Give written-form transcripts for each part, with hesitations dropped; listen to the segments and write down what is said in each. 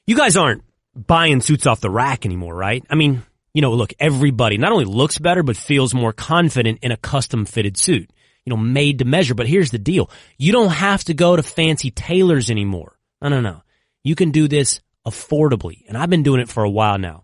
You guys aren't buying suits off the rack anymore, right? I mean, look, everybody not only looks better, but feels more confident in a custom-fitted suit, made to measure. But here's the deal. You don't have to go to fancy tailors anymore. No. You can do this affordably, and I've been doing it for a while now.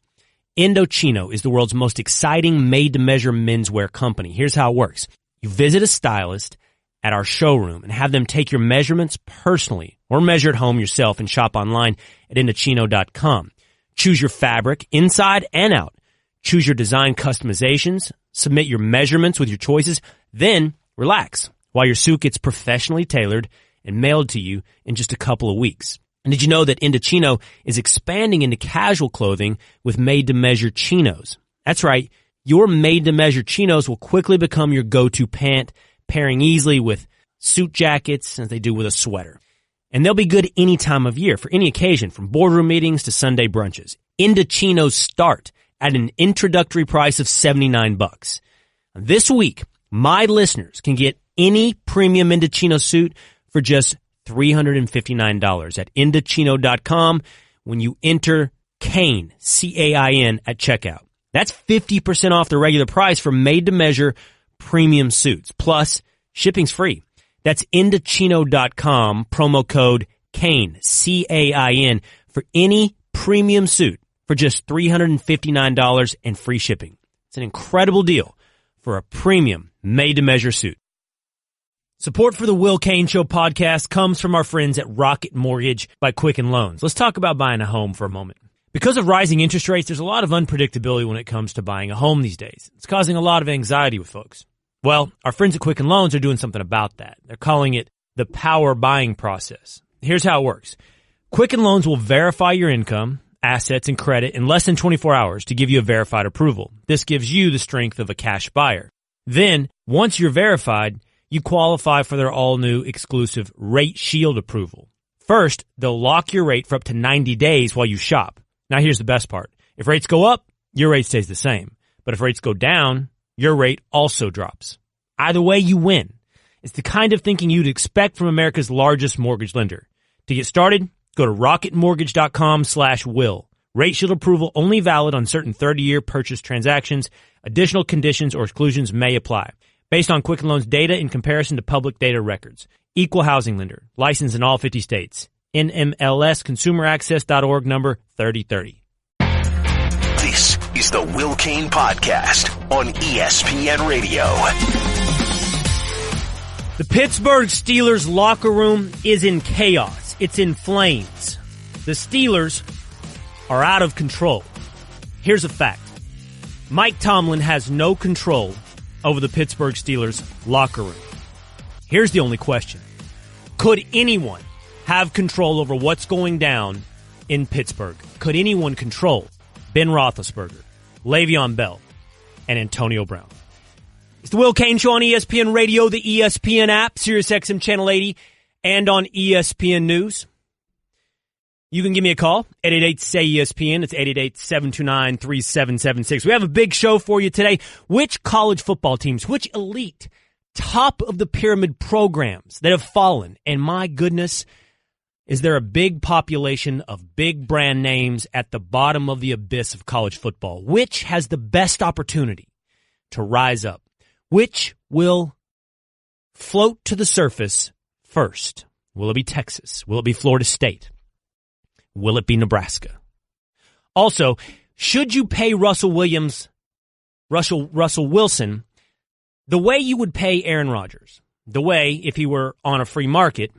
Indochino is the world's most exciting made-to-measure menswear company. Here's how it works. You visit a stylist at our showroom and have them take your measurements personally or measure at home yourself and shop online at Indochino.com. Choose your fabric inside and out. Choose your design customizations. Submit your measurements with your choices. Then relax while your suit gets professionally tailored and mailed to you in just a couple of weeks. And did you know that Indochino is expanding into casual clothing with made-to-measure chinos? That's right. Your made-to-measure chinos will quickly become your go-to pant, pairing easily with suit jackets as they do with a sweater. And they'll be good any time of year for any occasion, from boardroom meetings to Sunday brunches. Indochinos start at an introductory price of $79. This week, my listeners can get any premium Indochino suit for just $359 at Indochino.com when you enter Cain, C-A-I-N, at checkout. That's 50% off the regular price for made-to-measure premium suits. Plus, shipping's free. That's Indochino.com, promo code Cain, C-A-I-N, for any premium suit for just $359 and free shipping. It's an incredible deal for a premium made-to-measure suit. Support for the Will Cain Show podcast comes from our friends at Rocket Mortgage by Quicken Loans. Let's talk about buying a home for a moment. Because of rising interest rates, there's a lot of unpredictability when it comes to buying a home these days. It's causing a lot of anxiety with folks. Well, our friends at Quicken Loans are doing something about that. They're calling it the power buying process. Here's how it works. Quicken Loans will verify your income, assets, and credit in less than 24 hours to give you a verified approval. This gives you the strength of a cash buyer. Then, once you're verified, you qualify for their all-new exclusive Rate Shield approval. First, they'll lock your rate for up to 90 days while you shop. Now, here's the best part. If rates go up, your rate stays the same. But if rates go down, your rate also drops. Either way, you win. It's the kind of thinking you'd expect from America's largest mortgage lender. To get started, go to rocketmortgage.com/will. Rate Shield approval only valid on certain 30-year purchase transactions. Additional conditions or exclusions may apply. Based on Quicken Loans data in comparison to public data records. Equal housing lender. Licensed in all 50 states. NMLSconsumeraccess.org number 3030. This is the Will Cain Podcast on ESPN Radio. The Pittsburgh Steelers locker room is in chaos. It's in flames. The Steelers are out of control. Here's a fact. Mike Tomlin has no control over the Pittsburgh Steelers locker room. Here's the only question. Could anyone have control over what's going down in Pittsburgh? Could anyone control Ben Roethlisberger, Le'Veon Bell, and Antonio Brown? It's the Will Cain Show on ESPN Radio, the ESPN app, SiriusXM Channel 80, and on ESPN News. You can give me a call at 888-SAY-ESPN. It's 888-729-3776. We have a big show for you today. Which college football teams, which elite, top of the pyramid programs that have fallen? And my goodness, is there a big population of big brand names at the bottom of the abyss of college football? Which has the best opportunity to rise up? Which will float to the surface first? Will it be Texas? Will it be Florida State? Will it be Nebraska? Also, should you pay Russell Wilson the way you would pay Aaron Rodgers? The way, if he were on a free market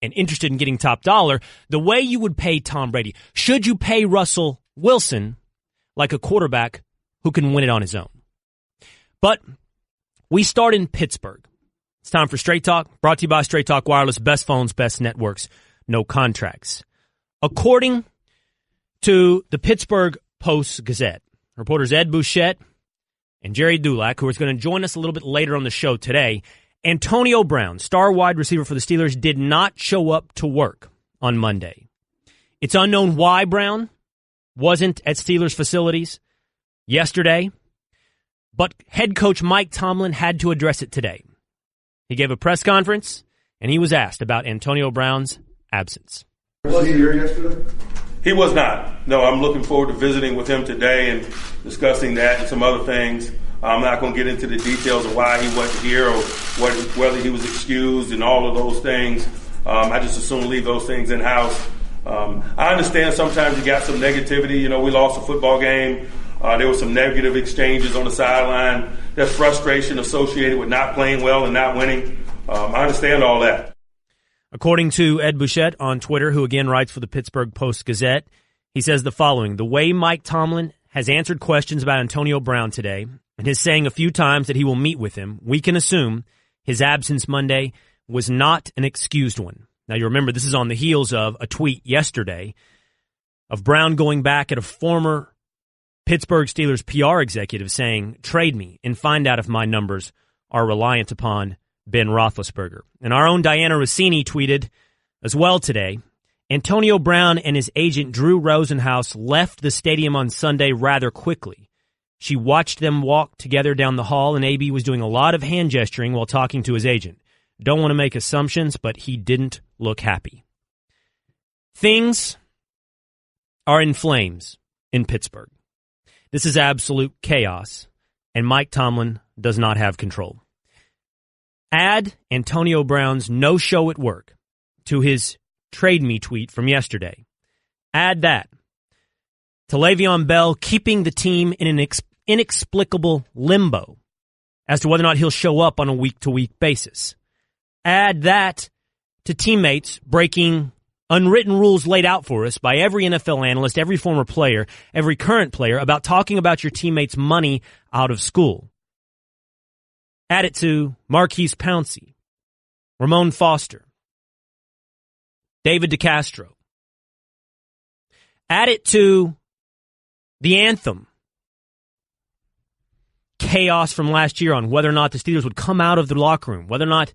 and interested in getting top dollar, the way you would pay Tom Brady? Should you pay Russell Wilson like a quarterback who can win it on his own? But we start in Pittsburgh. It's time for Straight Talk, brought to you by Straight Talk Wireless. Best phones, best networks, no contracts. According to the Pittsburgh Post-Gazette, reporters Ed Bouchette and Jerry Dulac, who is going to join us a little bit later on the show today, Antonio Brown, star wide receiver for the Steelers, did not show up to work on Monday. It's unknown why Brown wasn't at Steelers facilities yesterday, but head coach Mike Tomlin had to address it today. He gave a press conference, and he was asked about Antonio Brown's absence. Was he here yesterday? He was not. No, I'm looking forward to visiting with him today and discussing that and some other things. I'm not going to get into the details of why he wasn't here or whether he was excused and all of those things. I just assume leave those things in-house. I understand sometimes you got some negativity. You know, we lost a football game. There were some negative exchanges on the sideline. There's frustration associated with not playing well and not winning. I understand all that. According to Ed Bouchette on Twitter, who again writes for the Pittsburgh Post-Gazette, he says the following: the way Mike Tomlin has answered questions about Antonio Brown today and is saying a few times that he will meet with him, we can assume his absence Monday was not an excused one. Now, you remember this is on the heels of a tweet yesterday of Brown going back at a former Pittsburgh Steelers PR executive saying, trade me and find out if my numbers are reliant upon Ben Roethlisberger. And our own Diana Rossini tweeted as well today, Antonio Brown and his agent Drew Rosenhaus left the stadium on Sunday rather quickly. She watched them walk together down the hall, and AB was doing a lot of hand gesturing while talking to his agent. Don't want to make assumptions, but he didn't look happy. Things are in flames in Pittsburgh. This is absolute chaos, and Mike Tomlin does not have control. Add Antonio Brown's no-show at work to his trade me tweet from yesterday. Add that to Le'Veon Bell keeping the team in an inexplicable limbo as to whether or not he'll show up on a week-to-week basis. Add that to teammates breaking unwritten rules laid out for us by every NFL analyst, every former player, every current player about talking about your teammates' money out of school. Add it to Marquise Pouncey, Ramon Foster, David DeCastro. Add it to the anthem chaos from last year on whether or not the Steelers would come out of the locker room, whether or not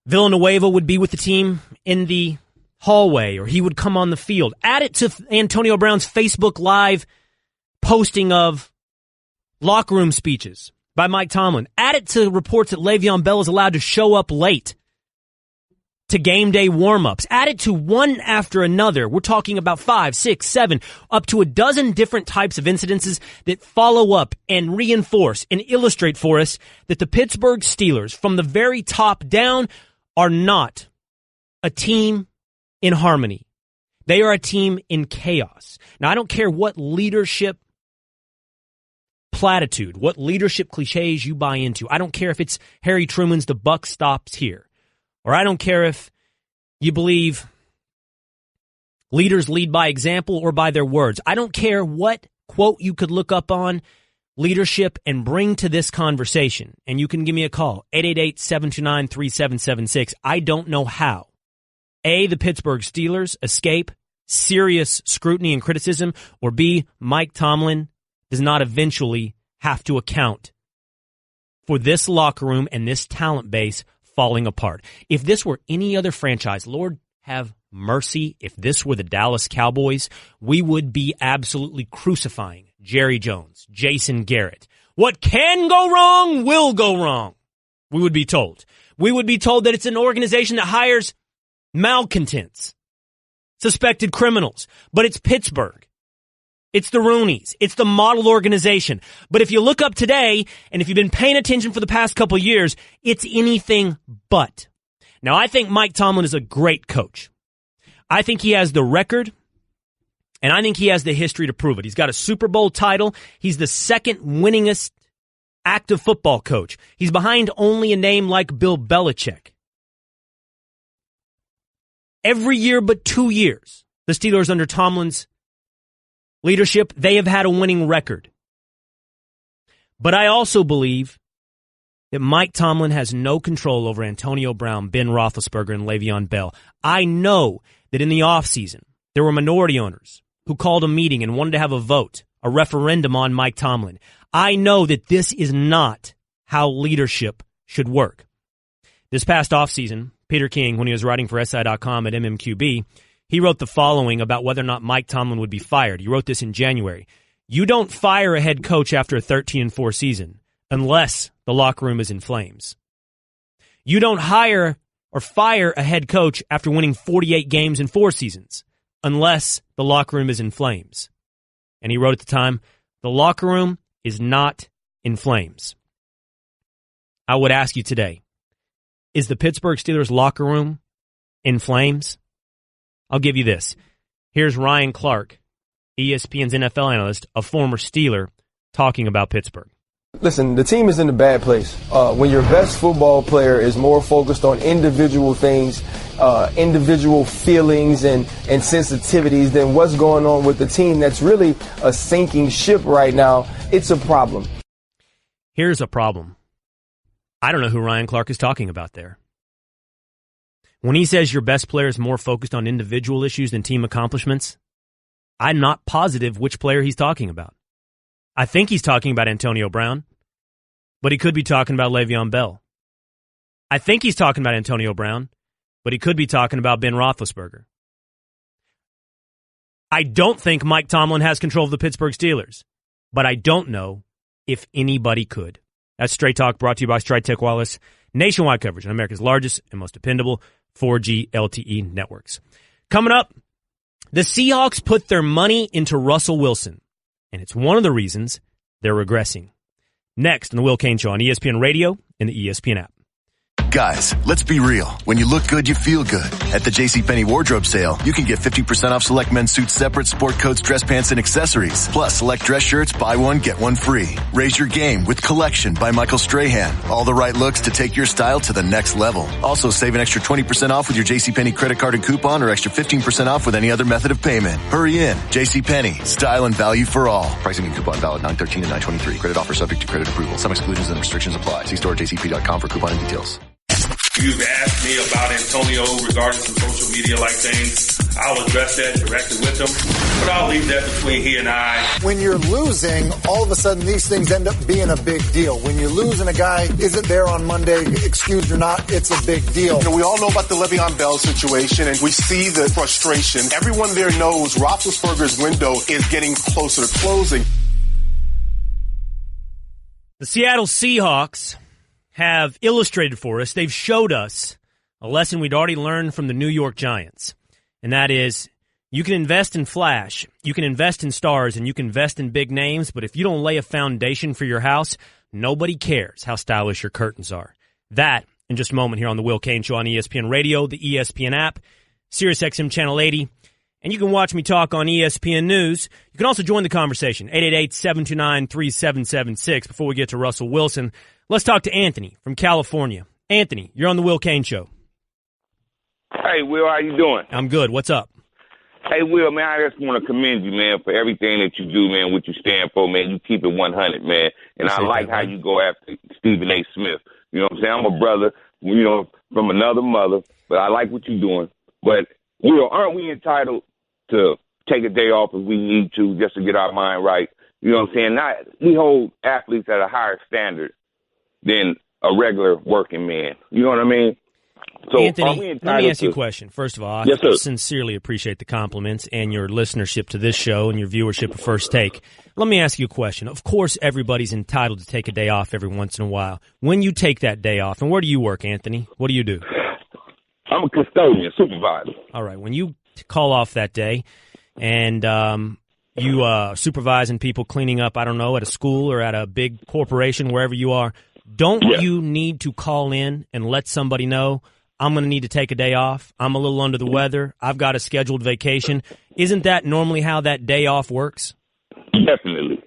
Villanueva would be with the team in the hallway or he would come on the field. Add it to Antonio Brown's Facebook Live posting of locker room speeches by Mike Tomlin. Add it to reports that Le'Veon Bell is allowed to show up late to game day warm-ups. Add it to one after another. We're talking about 5, 6, 7, up to a dozen different types of incidences that follow up and reinforce and illustrate for us that the Pittsburgh Steelers, from the very top down, are not a team in harmony. They are a team in chaos. Now, I don't care what leadership platitude, what leadership cliches you buy into. I don't care if it's Harry Truman's "the buck stops here." Or I don't care if you believe leaders lead by example or by their words. I don't care what quote you could look up on leadership and bring to this conversation. And you can give me a call, 888-729-3776. I don't know how. A, the Pittsburgh Steelers escape serious scrutiny and criticism, or B, Mike Tomlin does not eventually have to account for this locker room and this talent base falling apart. If this were any other franchise, Lord have mercy, if this were the Dallas Cowboys, we would be absolutely crucifying Jerry Jones, Jason Garrett. What can go wrong will go wrong, we would be told. We would be told that it's an organization that hires malcontents, suspected criminals. But it's Pittsburgh. It's the Rooneys. It's the model organization. But if you look up today, and if you've been paying attention for the past couple of years, it's anything but. Now, I think Mike Tomlin is a great coach. I think he has the record, and I think he has the history to prove it. He's got a Super Bowl title. He's the second winningest active football coach. He's behind only a name like Bill Belichick. Every year but 2 years, the Steelers under Tomlin's leadership, they have had a winning record. But I also believe that Mike Tomlin has no control over Antonio Brown, Ben Roethlisberger, and Le'Veon Bell. I know that in the offseason, there were minority owners who called a meeting and wanted to have a vote, a referendum on Mike Tomlin. I know that this is not how leadership should work. This past offseason, Peter King, when he was writing for SI.com at MMQB, he wrote the following about whether or not Mike Tomlin would be fired. He wrote this in January. You don't fire a head coach after a 13-4 season unless the locker room is in flames. You don't hire or fire a head coach after winning 48 games in 4 seasons unless the locker room is in flames. And he wrote at the time, the locker room is not in flames. I would ask you today, is the Pittsburgh Steelers locker room in flames? I'll give you this. Here's Ryan Clark, ESPN's NFL analyst, a former Steeler, talking about Pittsburgh. Listen, the team is in a bad place. When your best football player is more focused on individual things, individual feelings and sensitivities than what's going on with the team that's really a sinking ship right now, it's a problem. Here's a problem. I don't know who Ryan Clark is talking about there. When he says your best player is more focused on individual issues than team accomplishments, I'm not positive which player he's talking about. I think he's talking about Antonio Brown, but he could be talking about Le'Veon Bell. I think he's talking about Antonio Brown, but he could be talking about Ben Roethlisberger. I don't think Mike Tomlin has control of the Pittsburgh Steelers, but I don't know if anybody could. That's Straight Talk, brought to you by Strike Tech Wireless. Nationwide coverage on America's largest and most dependable 4G LTE networks. Coming up, the Seahawks put their money into Russell Wilson, and it's one of the reasons they're regressing. Next on the Will Cain Show on ESPN Radio and the ESPN app. Guys, let's be real. When you look good, you feel good. At the JCPenney wardrobe sale, you can get 50% off select men's suits, separate sport coats, dress pants, and accessories. Plus, select dress shirts, buy one, get one free. Raise your game with Collection by Michael Strahan. All the right looks to take your style to the next level. Also, save an extra 20% off with your JCPenney credit card and coupon, or extra 15% off with any other method of payment. Hurry in. JCPenney. Style and value for all. Pricing and coupon valid 9/13 and 9/23. Credit offer subject to credit approval. Some exclusions and restrictions apply. See store at jcp.com for coupon and details. You've asked me about Antonio regarding some social media-like things. I'll address that directly with him, but I'll leave that between he and I. When you're losing, all of a sudden these things end up being a big deal. When you lose and a guy isn't there on Monday, excused or not, it's a big deal. You know, we all know about the Le'Veon Bell situation, and we see the frustration. Everyone there knows Roethlisberger's window is getting closer to closing. The Seattle Seahawks have illustrated for us, they've showed us a lesson we'd already learned from the New York Giants. And that is, you can invest in flash, you can invest in stars, and you can invest in big names, but if you don't lay a foundation for your house, nobody cares how stylish your curtains are. That, in just a moment here on the Will Cain Show on ESPN Radio, the ESPN app, SiriusXM Channel 80, and you can watch me talk on ESPN News. You can also join the conversation, 888-729-3776. Before we get to Russell Wilson, let's talk to Anthony from California. Anthony, you're on the Will Cain Show. Hey, Will, how you doing? I'm good. What's up? Hey, Will, man, I just want to commend you, man, for everything that you do, man, what you stand for, man. You keep it 100, man. And I like how you go after Stephen A. Smith. You know what I'm saying? I'm a brother, you know, from another mother, but I like what you're doing. But, Will, aren't we entitled to take a day off if we need to just to get our mind right? You know what I'm saying? We hold athletes at a higher standard than a regular working man. You know what I mean? So Anthony, let me ask you a question. First of all, yes, I sincerely appreciate the compliments and your listenership to this show and your viewership of First Take. Let me ask you a question. Of course, everybody's entitled to take a day off every once in a while. When you take that day off, and where do you work, Anthony? What do you do? I'm a custodian, supervisor. All right. When you call off that day and you supervising people cleaning up, I don't know, at a school or at a big corporation, wherever you are, don't you need to call in and let somebody know, I'm going to need to take a day off, I'm a little under the weather, I've got a scheduled vacation? Isn't that normally how that day off works? Definitely.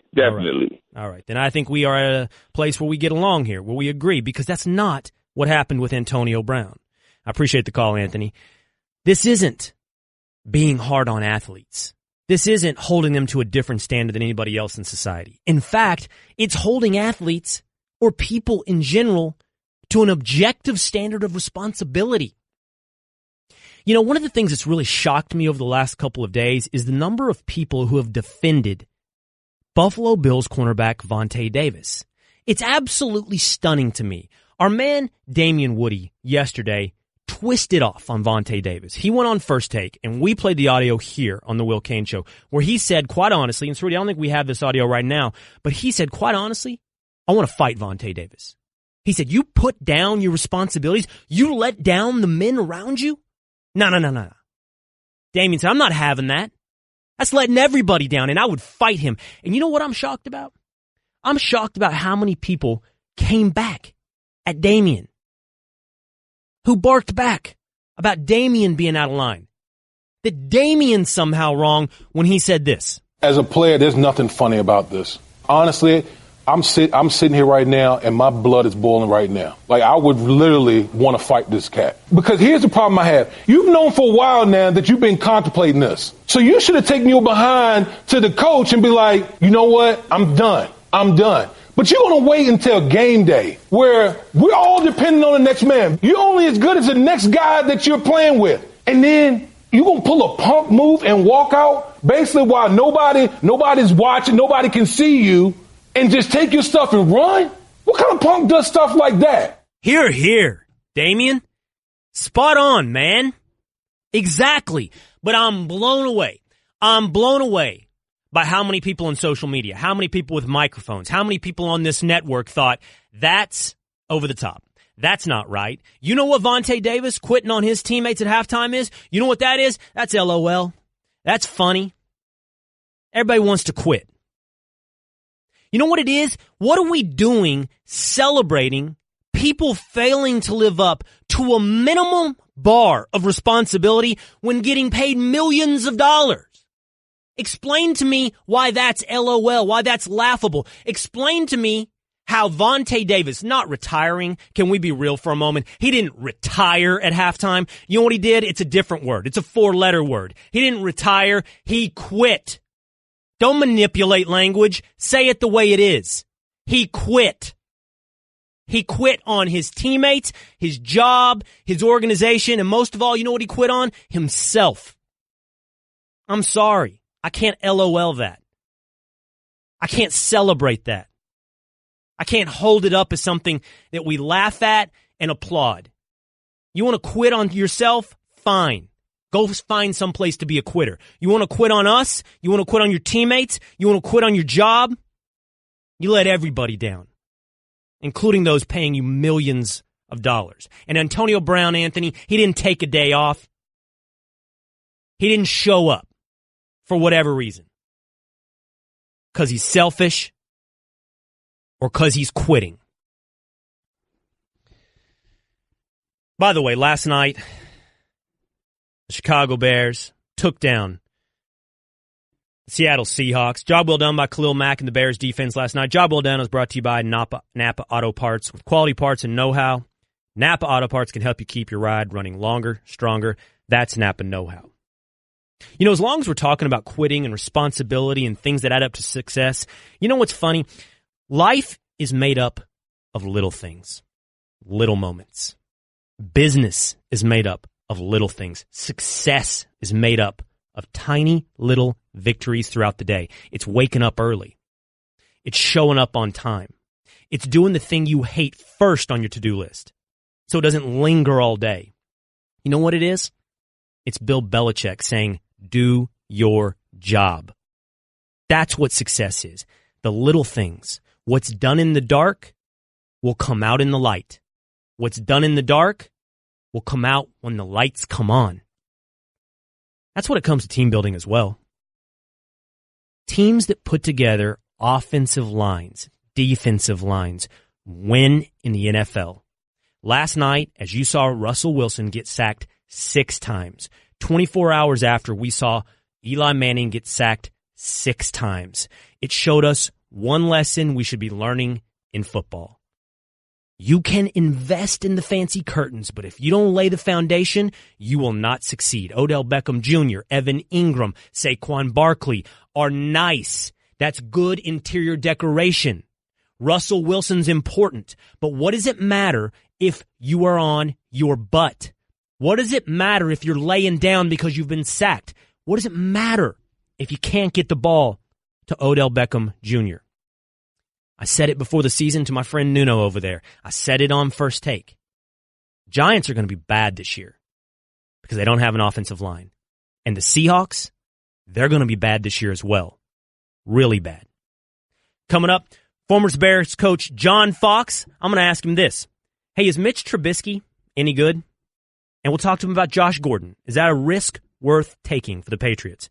All right. Then I think we are at a place where we get along here, where we agree, because that's not what happened with Antonio Brown. I appreciate the call, Anthony. This isn't being hard on athletes. This isn't holding them to a different standard than anybody else in society. In fact, it's holding athletes or people in general to an objective standard of responsibility. You know, one of the things that's really shocked me over the last couple of days is the number of people who have defended Buffalo Bills cornerback Vontae Davis. It's absolutely stunning to me. Our man Damian Woody yesterday twisted off on Vontae Davis. He went on First Take, and we played the audio here on the Will Cain Show, where he said, quite honestly, and Srudy, I don't think we have this audio right now, but he said, quite honestly, I want to fight Vontae Davis. He said, you put down your responsibilities? You let down the men around you? No. Damien said, I'm not having that. That's letting everybody down, and I would fight him. And you know what I'm shocked about? I'm shocked about how many people came back at Damien, who barked back about Damien being out of line. That Damien's somehow wrong when he said this. As a player, there's nothing funny about this. Honestly, I'm sitting here right now, and my blood is boiling right now. Like, I would literally want to fight this cat. Because here's the problem I have. You've known for a while now that you've been contemplating this. So you should have taken your behind to the coach and be like, you know what? I'm done. But you're going to wait until game day, where we're all depending on the next man. You're only as good as the next guy that you're playing with. And then you're going to pull a punk move and walk out basically while nobody's watching, nobody can see you, and just take your stuff and run? What kind of punk does stuff like that? Here, Damien. Spot on, man. Exactly. But I'm blown away. By how many people on social media, how many people with microphones, how many people on this network thought that's over the top. That's not right. You know what Vontae Davis quitting on his teammates at halftime is? You know what that is? That's LOL. That's funny. Everybody wants to quit. You know what it is? What are we doing celebrating people failing to live up to a minimum bar of responsibility when getting paid millions of dollars? Explain to me why that's LOL, why that's laughable. Explain to me how Vontae Davis, not retiring, can we be real for a moment? He didn't retire at halftime. You know what he did? It's a different word. It's a 4-letter word. He didn't retire. He quit. Don't manipulate language. Say it the way it is. He quit. He quit on his teammates, his job, his organization, and most of all, you know what he quit on? Himself. I'm sorry. I can't LOL that. I can't celebrate that. I can't hold it up as something that we laugh at and applaud. You want to quit on yourself? Fine. Go find some place to be a quitter. You want to quit on us? You want to quit on your teammates? You want to quit on your job? You let everybody down, including those paying you millions of dollars. And Antonio Brown, Anthony, he didn't take a day off. He didn't show up for whatever reason. Because he's selfish or because he's quitting. By the way, last night, the Chicago Bears took down the Seattle Seahawks. Job well done by Khalil Mack and the Bears defense last night. Job well done was brought to you by Napa Auto Parts. With quality parts and know-how, Napa Auto Parts can help you keep your ride running longer, stronger. That's Napa know-how. You know, as long as we're talking about quitting and responsibility and things that add up to success, you know what's funny? Life is made up of little things, little moments. Business is made up of little things. Success is made up of tiny little victories throughout the day. It's waking up early. It's showing up on time. It's doing the thing you hate first on your to-do list so it doesn't linger all day. You know what it is? It's Bill Belichick saying, do your job. That's what success is. The little things. What's done in the dark will come out in the light. What's done in the dark will come out when the lights come on. That's what it comes to team building as well. Teams that put together offensive lines, defensive lines, win in the NFL. Last night, as you saw Russell Wilson get sacked 6 times. 24 hours after, we saw Eli Manning get sacked 6 times. It showed us one lesson we should be learning in football. You can invest in the fancy curtains, but if you don't lay the foundation, you will not succeed. Odell Beckham Jr., Evan Ingram, Saquon Barkley are nice. That's good interior decoration. Russell Wilson's important, but what does it matter if you are on your butt? What does it matter if you're laying down because you've been sacked? What does it matter if you can't get the ball to Odell Beckham Jr.? I said it before the season to my friend Nuno over there. I said it on First Take. Giants are going to be bad this year because they don't have an offensive line. And the Seahawks, they're going to be bad this year as well. Really bad. Coming up, former Bears coach John Fox, I'm going to ask him this. Hey, is Mitch Trubisky any good? And we'll talk to him about Josh Gordon. Is that a risk worth taking for the Patriots.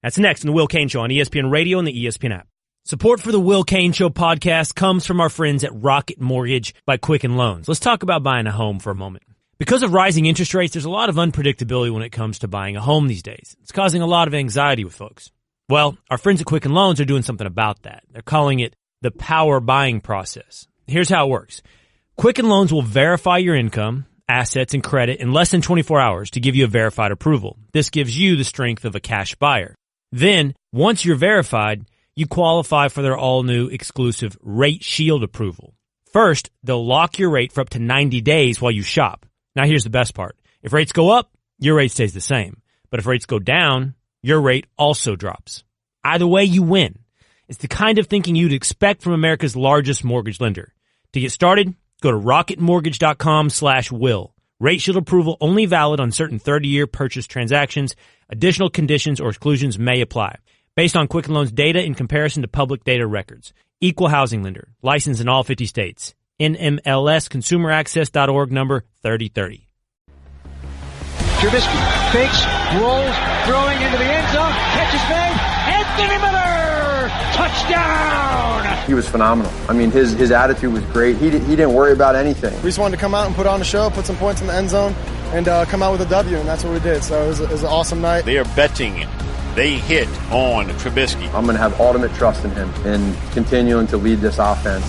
That's next in the Will Cain Show on ESPN Radio and the ESPN app. Support for the Will Cain Show podcast comes from our friends at Rocket Mortgage by Quicken Loans. Let's talk about buying a home for a moment. Because of rising interest rates, there's a lot of unpredictability when it comes to buying a home these days. It's causing a lot of anxiety with folks. Well, our friends at Quicken Loans are doing something about that. They're calling it the power buying process. Here's how it works. Quicken Loans will verify your income, assets, and credit in less than 24 hours to give you a verified approval. This gives you the strength of a cash buyer. Then, once you're verified, you qualify for their all-new exclusive Rate Shield approval. First, they'll lock your rate for up to 90 days while you shop. Now, here's the best part. If rates go up, your rate stays the same. But if rates go down, your rate also drops. Either way, you win. It's the kind of thinking you'd expect from America's largest mortgage lender. To get started, go to rocketmortgage.com/will. Rate Shield approval only valid on certain 30-year purchase transactions. Additional conditions or exclusions may apply. Based on Quicken Loans data in comparison to public data records. Equal housing lender. Licensed in all 50 states. NMLSconsumeraccess.org number 3030. Trubisky fakes, rolls, throwing into the end zone. Catch is made. Anthony Miller! Touchdown! He was phenomenal. I mean, his attitude was great. He didn't worry about anything. We just wanted to come out and put on a show, put some points in the end zone, and come out with a W, and that's what we did. So it was an awesome night. They are betting they hit on Trubisky. I'm going to have ultimate trust in him and continuing to lead this offense.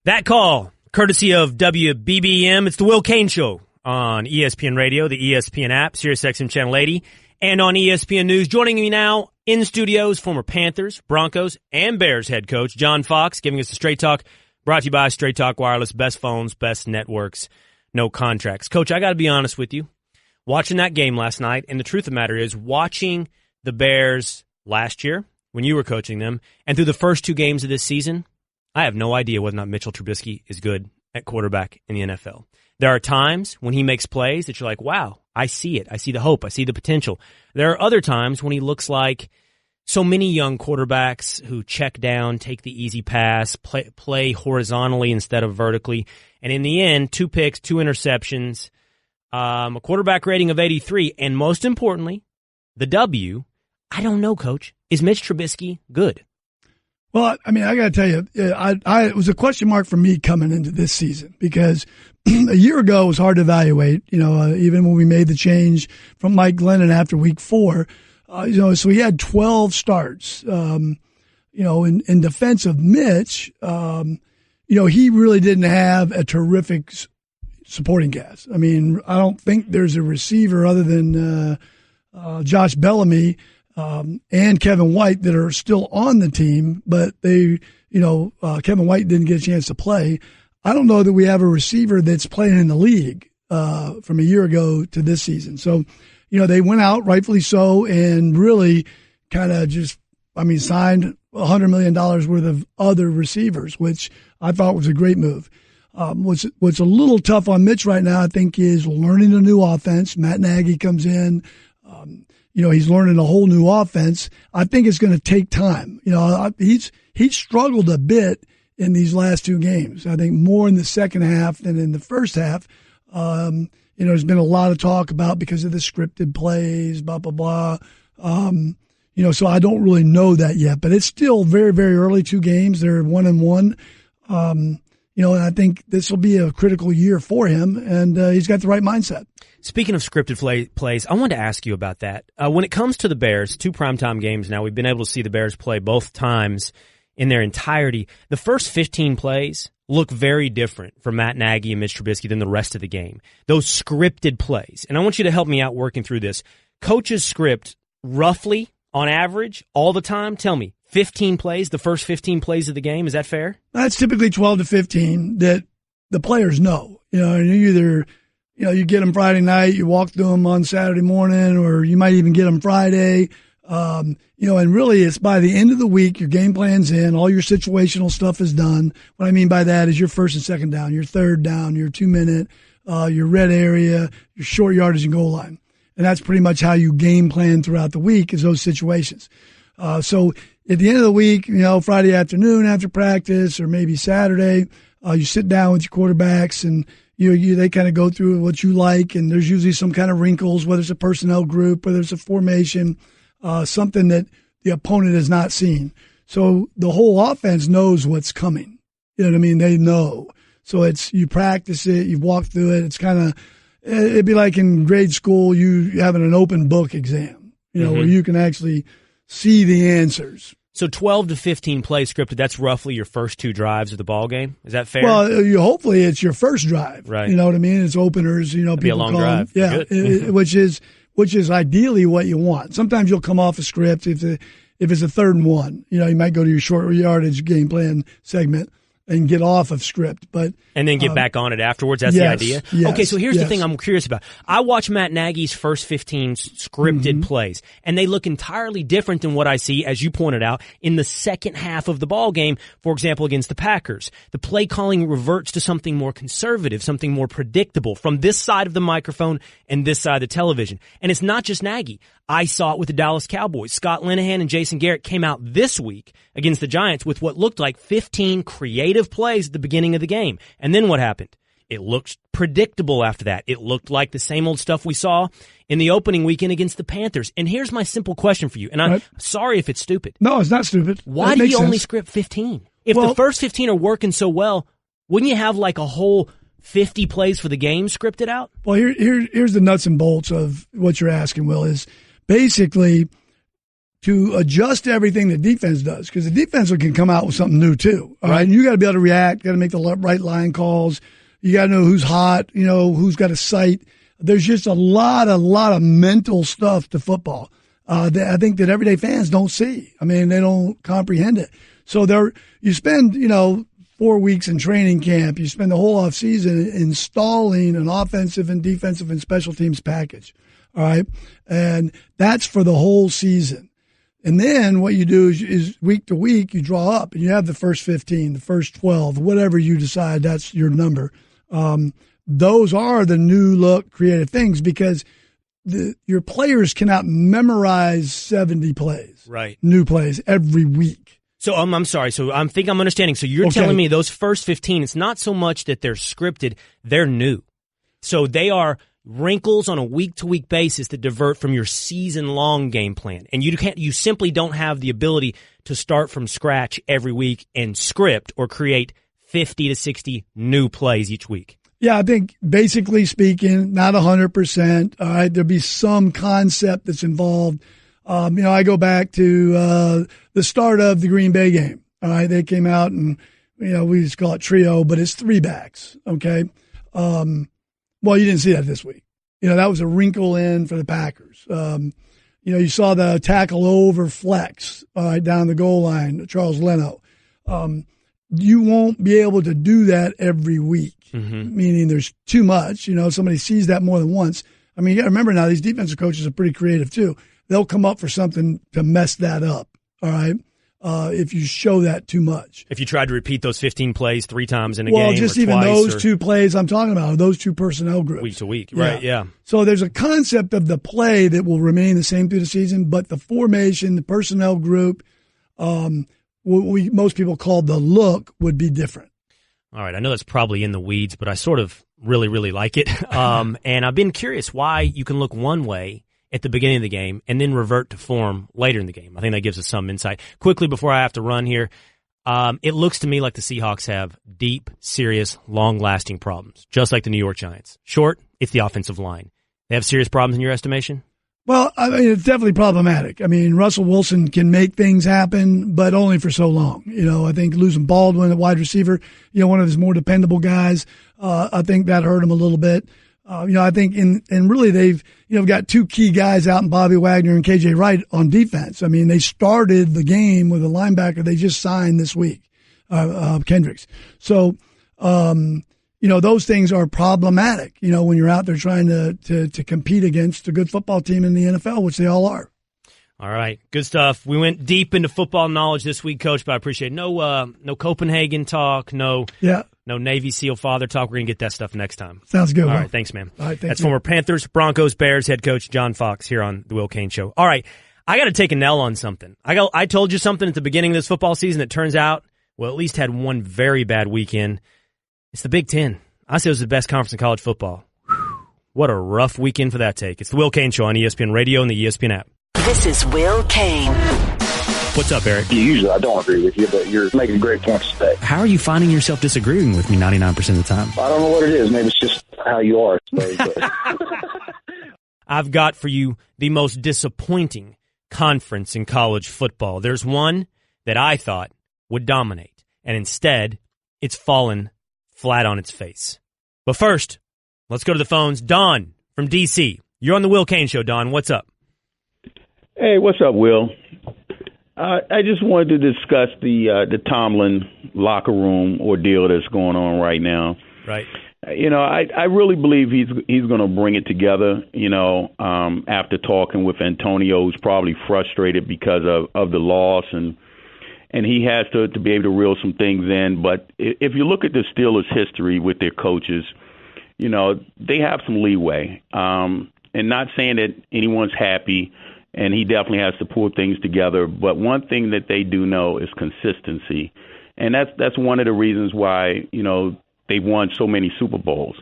That call, courtesy of WBBM. It's the Will Cain Show on ESPN Radio, the ESPN app, SiriusXM Channel 80, and on ESPN News. Joining me now in studios, former Panthers, Broncos, and Bears head coach John Fox, giving us the Straight Talk, brought to you by Straight Talk Wireless, best phones, best networks, no contracts. Coach, I got to be honest with you. Watching that game last night, and the truth of the matter is, watching the Bears last year, when you were coaching them, and through the first two games of this season, I have no idea whether or not Mitchell Trubisky is good at quarterback in the NFL. There are times when he makes plays that you're like, wow, I see it. I see the hope. I see the potential. There are other times when he looks like so many young quarterbacks who check down, take the easy pass, play horizontally instead of vertically. And in the end, 2 picks, 2 interceptions, a quarterback rating of 83, and most importantly, the W. I don't know, Coach. Is Mitch Trubisky good? Well, I mean, I got to tell you, it was a question mark for me coming into this season because a year ago it was hard to evaluate, even when we made the change from Mike Glennon after week 4, so he had 12 starts, in defense of Mitch, he really didn't have a terrific supporting cast. I mean, I don't think there's a receiver other than Josh Bellamy and Kevin White that are still on the team, but Kevin White didn't get a chance to play. I don't know that we have a receiver that's playing in the league from a year ago to this season. So, they went out, rightfully so, and really kind of signed $100 million worth of other receivers, which I thought was a great move. What's a little tough on Mitch right now, I think, is learning a new offense. Matt Nagy comes in. He's learning a whole new offense. I think it's going to take time. He's struggled a bit in these last 2 games. I think more in the second half than in the first half. There's been a lot of talk about because of the scripted plays, blah, blah, blah. So I don't really know that yet, but it's still very, very early 2 games. They're 1-1. And I think this will be a critical year for him, and he's got the right mindset. Speaking of scripted plays, I wanted to ask you about that. When it comes to the Bears, 2 primetime games now, we've been able to see the Bears play both times in their entirety. The first 15 plays look very different for Matt Nagy and Mitch Trubisky than the rest of the game. Those scripted plays. And I want you to help me out working through this. Coach's script, roughly, on average, all the time, tell me, 15 plays, the first 15 plays of the game, is that fair? That's typically 12 to 15 that the players know. And you either, you get them Friday night, you walk through them on Saturday morning, or you might even get them Friday. And really it's by the end of the week, your game plan's in, all your situational stuff is done. What I mean by that is your first and second down, your third down, your 2-minute, your red area, your short yardage and goal line. And that's pretty much how you game plan throughout the week is those situations. So at the end of the week, Friday afternoon after practice or maybe Saturday, you sit down with your quarterbacks and, they kind of go through what you like, and there's usually some kind of wrinkles, whether it's a personnel group, whether it's a formation, something that the opponent has not seen. So the whole offense knows what's coming. You know what I mean? They know. So you practice it, you walk through it. It's kind of, it'd be like in grade school, you having an open book exam, where you can actually see the answers. So 12 to 15 plays scripted, that's roughly your first 2 drives of the ball game. Is that fair? Well, hopefully it's your first drive. Right. You know what I mean? It's openers, people be a long call drive. them. Yeah, which is ideally what you want. Sometimes you'll come off a script if it's a 3rd and 1. You might go to your short yardage game plan segment and get off of script, and then get back on it afterwards. That's the idea. Yes, okay, so here's the thing I'm curious about. I watch Matt Nagy's first 15 scripted plays, and they look entirely different than what I see, as you pointed out, in the second half of the ball game. For example, against the Packers, the play calling reverts to something more conservative, something more predictable from this side of the microphone and this side of the television. And it's not just Nagy. I saw it with the Dallas Cowboys. Scott Linehan and Jason Garrett came out this week against the Giants with what looked like 15 creative plays at the beginning of the game. And then what happened? It looked predictable after that. It looked like the same old stuff we saw in the opening weekend against the Panthers. And here's my simple question for you. And I'm sorry if it's stupid. No, it's not stupid. Why do you only script 15? If the first 15 are working so well, wouldn't you have like a whole 50 plays for the game scripted out? Well, here's the nuts and bolts of what you're asking, Will, is basically to adjust everything the defense does, because the defense can come out with something new too. All right. And you got to be able to react, got to make the right line calls. You got to know who's hot, who's got a sight. There's just a lot of mental stuff to football that I think that everyday fans don't see. I mean, they don't comprehend it. So you spend, 4 weeks in training camp. You spend the whole off season installing an offensive and defensive and special teams package. All right. And that's for the whole season. And then what you do is week to week, you draw up and you have the first 15, the first 12, whatever you decide, that's your number. Those are the new look creative things, because your players cannot memorize 70 plays, right? New plays every week. So I'm sorry. So I think I'm understanding. So you're telling me those first 15, it's not so much that they're scripted, they're new. So they are wrinkles on a week-to-week basis that divert from your season-long game plan. And you simply don't have the ability to start from scratch every week and script or create 50 to 60 new plays each week. Yeah, I think basically speaking, not 100%. All right, there'll be some concept that's involved. I go back to the start of the Green Bay game. All right, they came out and, we just call it trio, but it's 3 backs, okay? Well, you didn't see that this week. That was a wrinkle in for the Packers. You saw the tackle over flex down the goal line, Charles Leno. You won't be able to do that every week, meaning there's too much. Somebody sees that more than once. I mean, you got to remember now, these defensive coaches are pretty creative too. They'll come up for something to mess that up, all right? If you show that too much. If you tried to repeat those 15 plays 3 times in a game, well, just even those 2 plays I'm talking about, those 2 personnel groups. Week to week, right, yeah. So there's a concept of the play that will remain the same through the season, but the formation, the personnel group, what most people call the look would be different. All right, I know that's probably in the weeds, but I sort of really, really like it. And I've been curious why you can look one way at the beginning of the game and then revert to form later in the game. I think that gives us some insight. Quickly, before I have to run here, it looks to me like the Seahawks have deep, serious, long-lasting problems, just like the New York Giants. Short, it's the offensive line. They have serious problems in your estimation? Well, I mean, it's definitely problematic. I mean, Russell Wilson can make things happen, but only for so long. I think losing Baldwin at wide receiver, one of his more dependable guys, I think that hurt him a little bit. I think and really they've, got 2 key guys out in Bobby Wagner and KJ Wright on defense. I mean, they started the game with a linebacker they just signed this week, Kendricks. So, those things are problematic, when you're out there trying to compete against a good football team in the NFL, which they all are. All right. Good stuff. We went deep into football knowledge this week, Coach, but I appreciate it. No Copenhagen talk, no Navy SEAL father talk. We're going to get that stuff next time. Sounds good. All right. Thanks, man. All right, That's former Panthers, Broncos, Bears head coach John Fox here on The Will Cain Show. All right. I got to take a Nell on something. I told you something at the beginning of this football season that turns out, at least had one very bad weekend. It's the Big Ten. I say it was the best conference in college football. Whew. What a rough weekend for that take. It's the Will Cain Show on ESPN Radio and the ESPN app. This is Will Cain. What's up, Eric? Usually I don't agree with you, but you're making great points today. How are you finding yourself disagreeing with me 99% of the time? I don't know what it is. Maybe it's just how you are. I've got for you the most disappointing conference in college football. There's one that I thought would dominate, and instead, it's fallen flat on its face. But first, let's go to the phones. Don from D.C. You're on the Will Cain Show, Don. What's up? Hey, what's up, Will? I just wanted to discuss the Tomlin locker room ordeal that's going on right now. Right. You know, I really believe he's going to bring it together. You know, after talking with Antonio, who's probably frustrated because of the loss, and he has to be able to reel some things in. But if you look at the Steelers' history with their coaches, you know, they have some leeway. And not saying that anyone's happy. And he definitely has to pull things together. But one thing that they do know is consistency. And that's one of the reasons why, you know, they've won so many Super Bowls.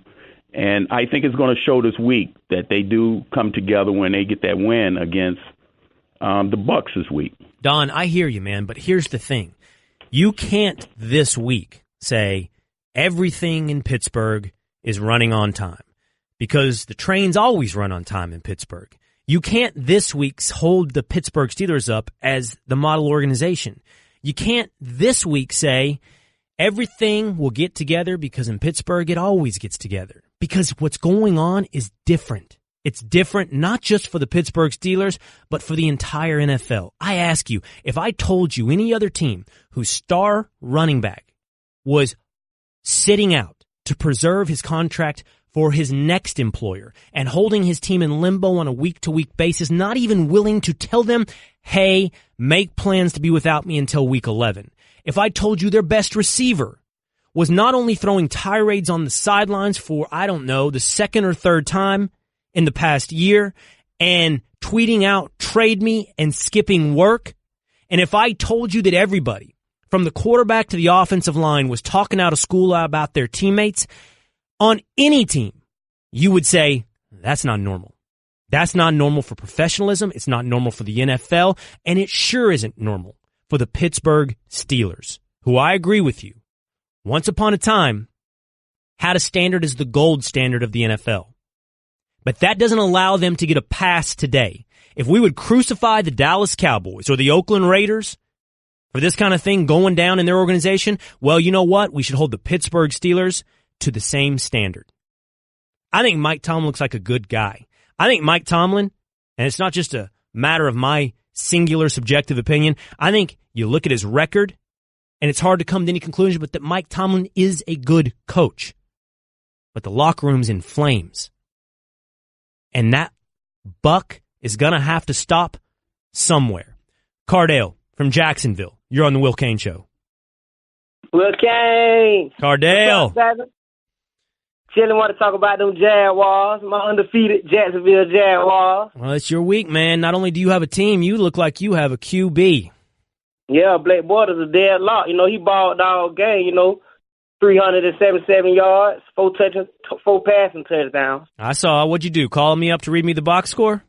And I think it's going to show this week that they do come together when they get that win against the Bucs this week. Don, I hear you, man. But here's the thing. You can't this week say everything in Pittsburgh is running on time, because the trains always run on time in Pittsburgh. You can't this week hold the Pittsburgh Steelers up as the model organization. You can't this week say everything will get together, because in Pittsburgh it always gets together. Because what's going on is different. It's different not just for the Pittsburgh Steelers, but for the entire NFL. I ask you, if I told you any other team whose star running back was sitting out to preserve his contract for his next employer and holding his team in limbo on a week-to-week basis, not even willing to tell them, hey, make plans to be without me until week 11. If I told you their best receiver was not only throwing tirades on the sidelines for, I don't know, the second or third time in the past year and tweeting out, trade me, and skipping work, and if I told you that everybody from the quarterback to the offensive line was talking out of school about their teammates, on any team, you would say, that's not normal. That's not normal for professionalism. It's not normal for the NFL. And it sure isn't normal for the Pittsburgh Steelers, who I agree with you, once upon a time, had a standard as the gold standard of the NFL. But that doesn't allow them to get a pass today. If we would crucify the Dallas Cowboys or the Oakland Raiders for this kind of thing going down in their organization, well, you know what? We should hold the Pittsburgh Steelers to the same standard. I think Mike Tomlin looks like a good guy. I think Mike Tomlin, and it's not just a matter of my singular subjective opinion, I think you look at his record, and it's hard to come to any conclusion, but that Mike Tomlin is a good coach. But the locker room's in flames. And that buck is going to have to stop somewhere. Cardale from Jacksonville, you're on the Will Cain Show. Will Cain. Cardale. Chillin' want to talk about them Jaguars, my undefeated Jacksonville Jaguars. Well, it's your week, man. Not only do you have a team, you look like you have a QB. Yeah, Blake Bortles is dead lock. You know, he balled all game, you know, 377 yards, 4 passing touchdowns. I saw. What'd you do? Call me up to read me the box score?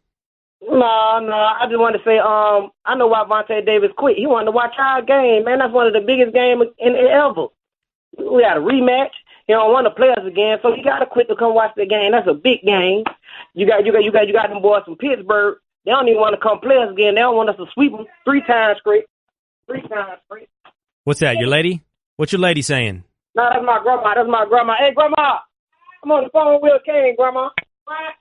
No. I just wanted to say, I know why Vontae Davis quit. He wanted to watch our game, man. That's one of the biggest games in ever. We had a rematch. He don't want to play us again, so he got to quit to come watch the game. That's a big game. You got them boys from Pittsburgh. They don't even want to come play us again. They don't want us to sweep them 3 times straight. 3 times straight. What's that? Your lady? What's your lady saying? No, that's my grandma. Hey, Grandma, I'm on the phone with Will Cain, Grandma.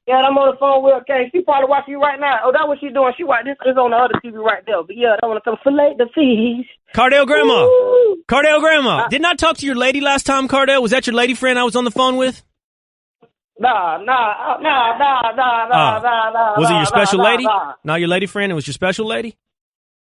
Yeah, I'm on the phone with Will Cain. She probably watching you right now. Oh, that's what she's doing. She watching this on the other TV right there. But yeah, I want to fillet the fish. Cardale Grandma. Woo. Cardale Grandma. Didn't I talk to your lady last time, Cardale? Was that your lady friend I was on the phone with? Nah. Was it your special lady? Not your lady friend? It was your special lady?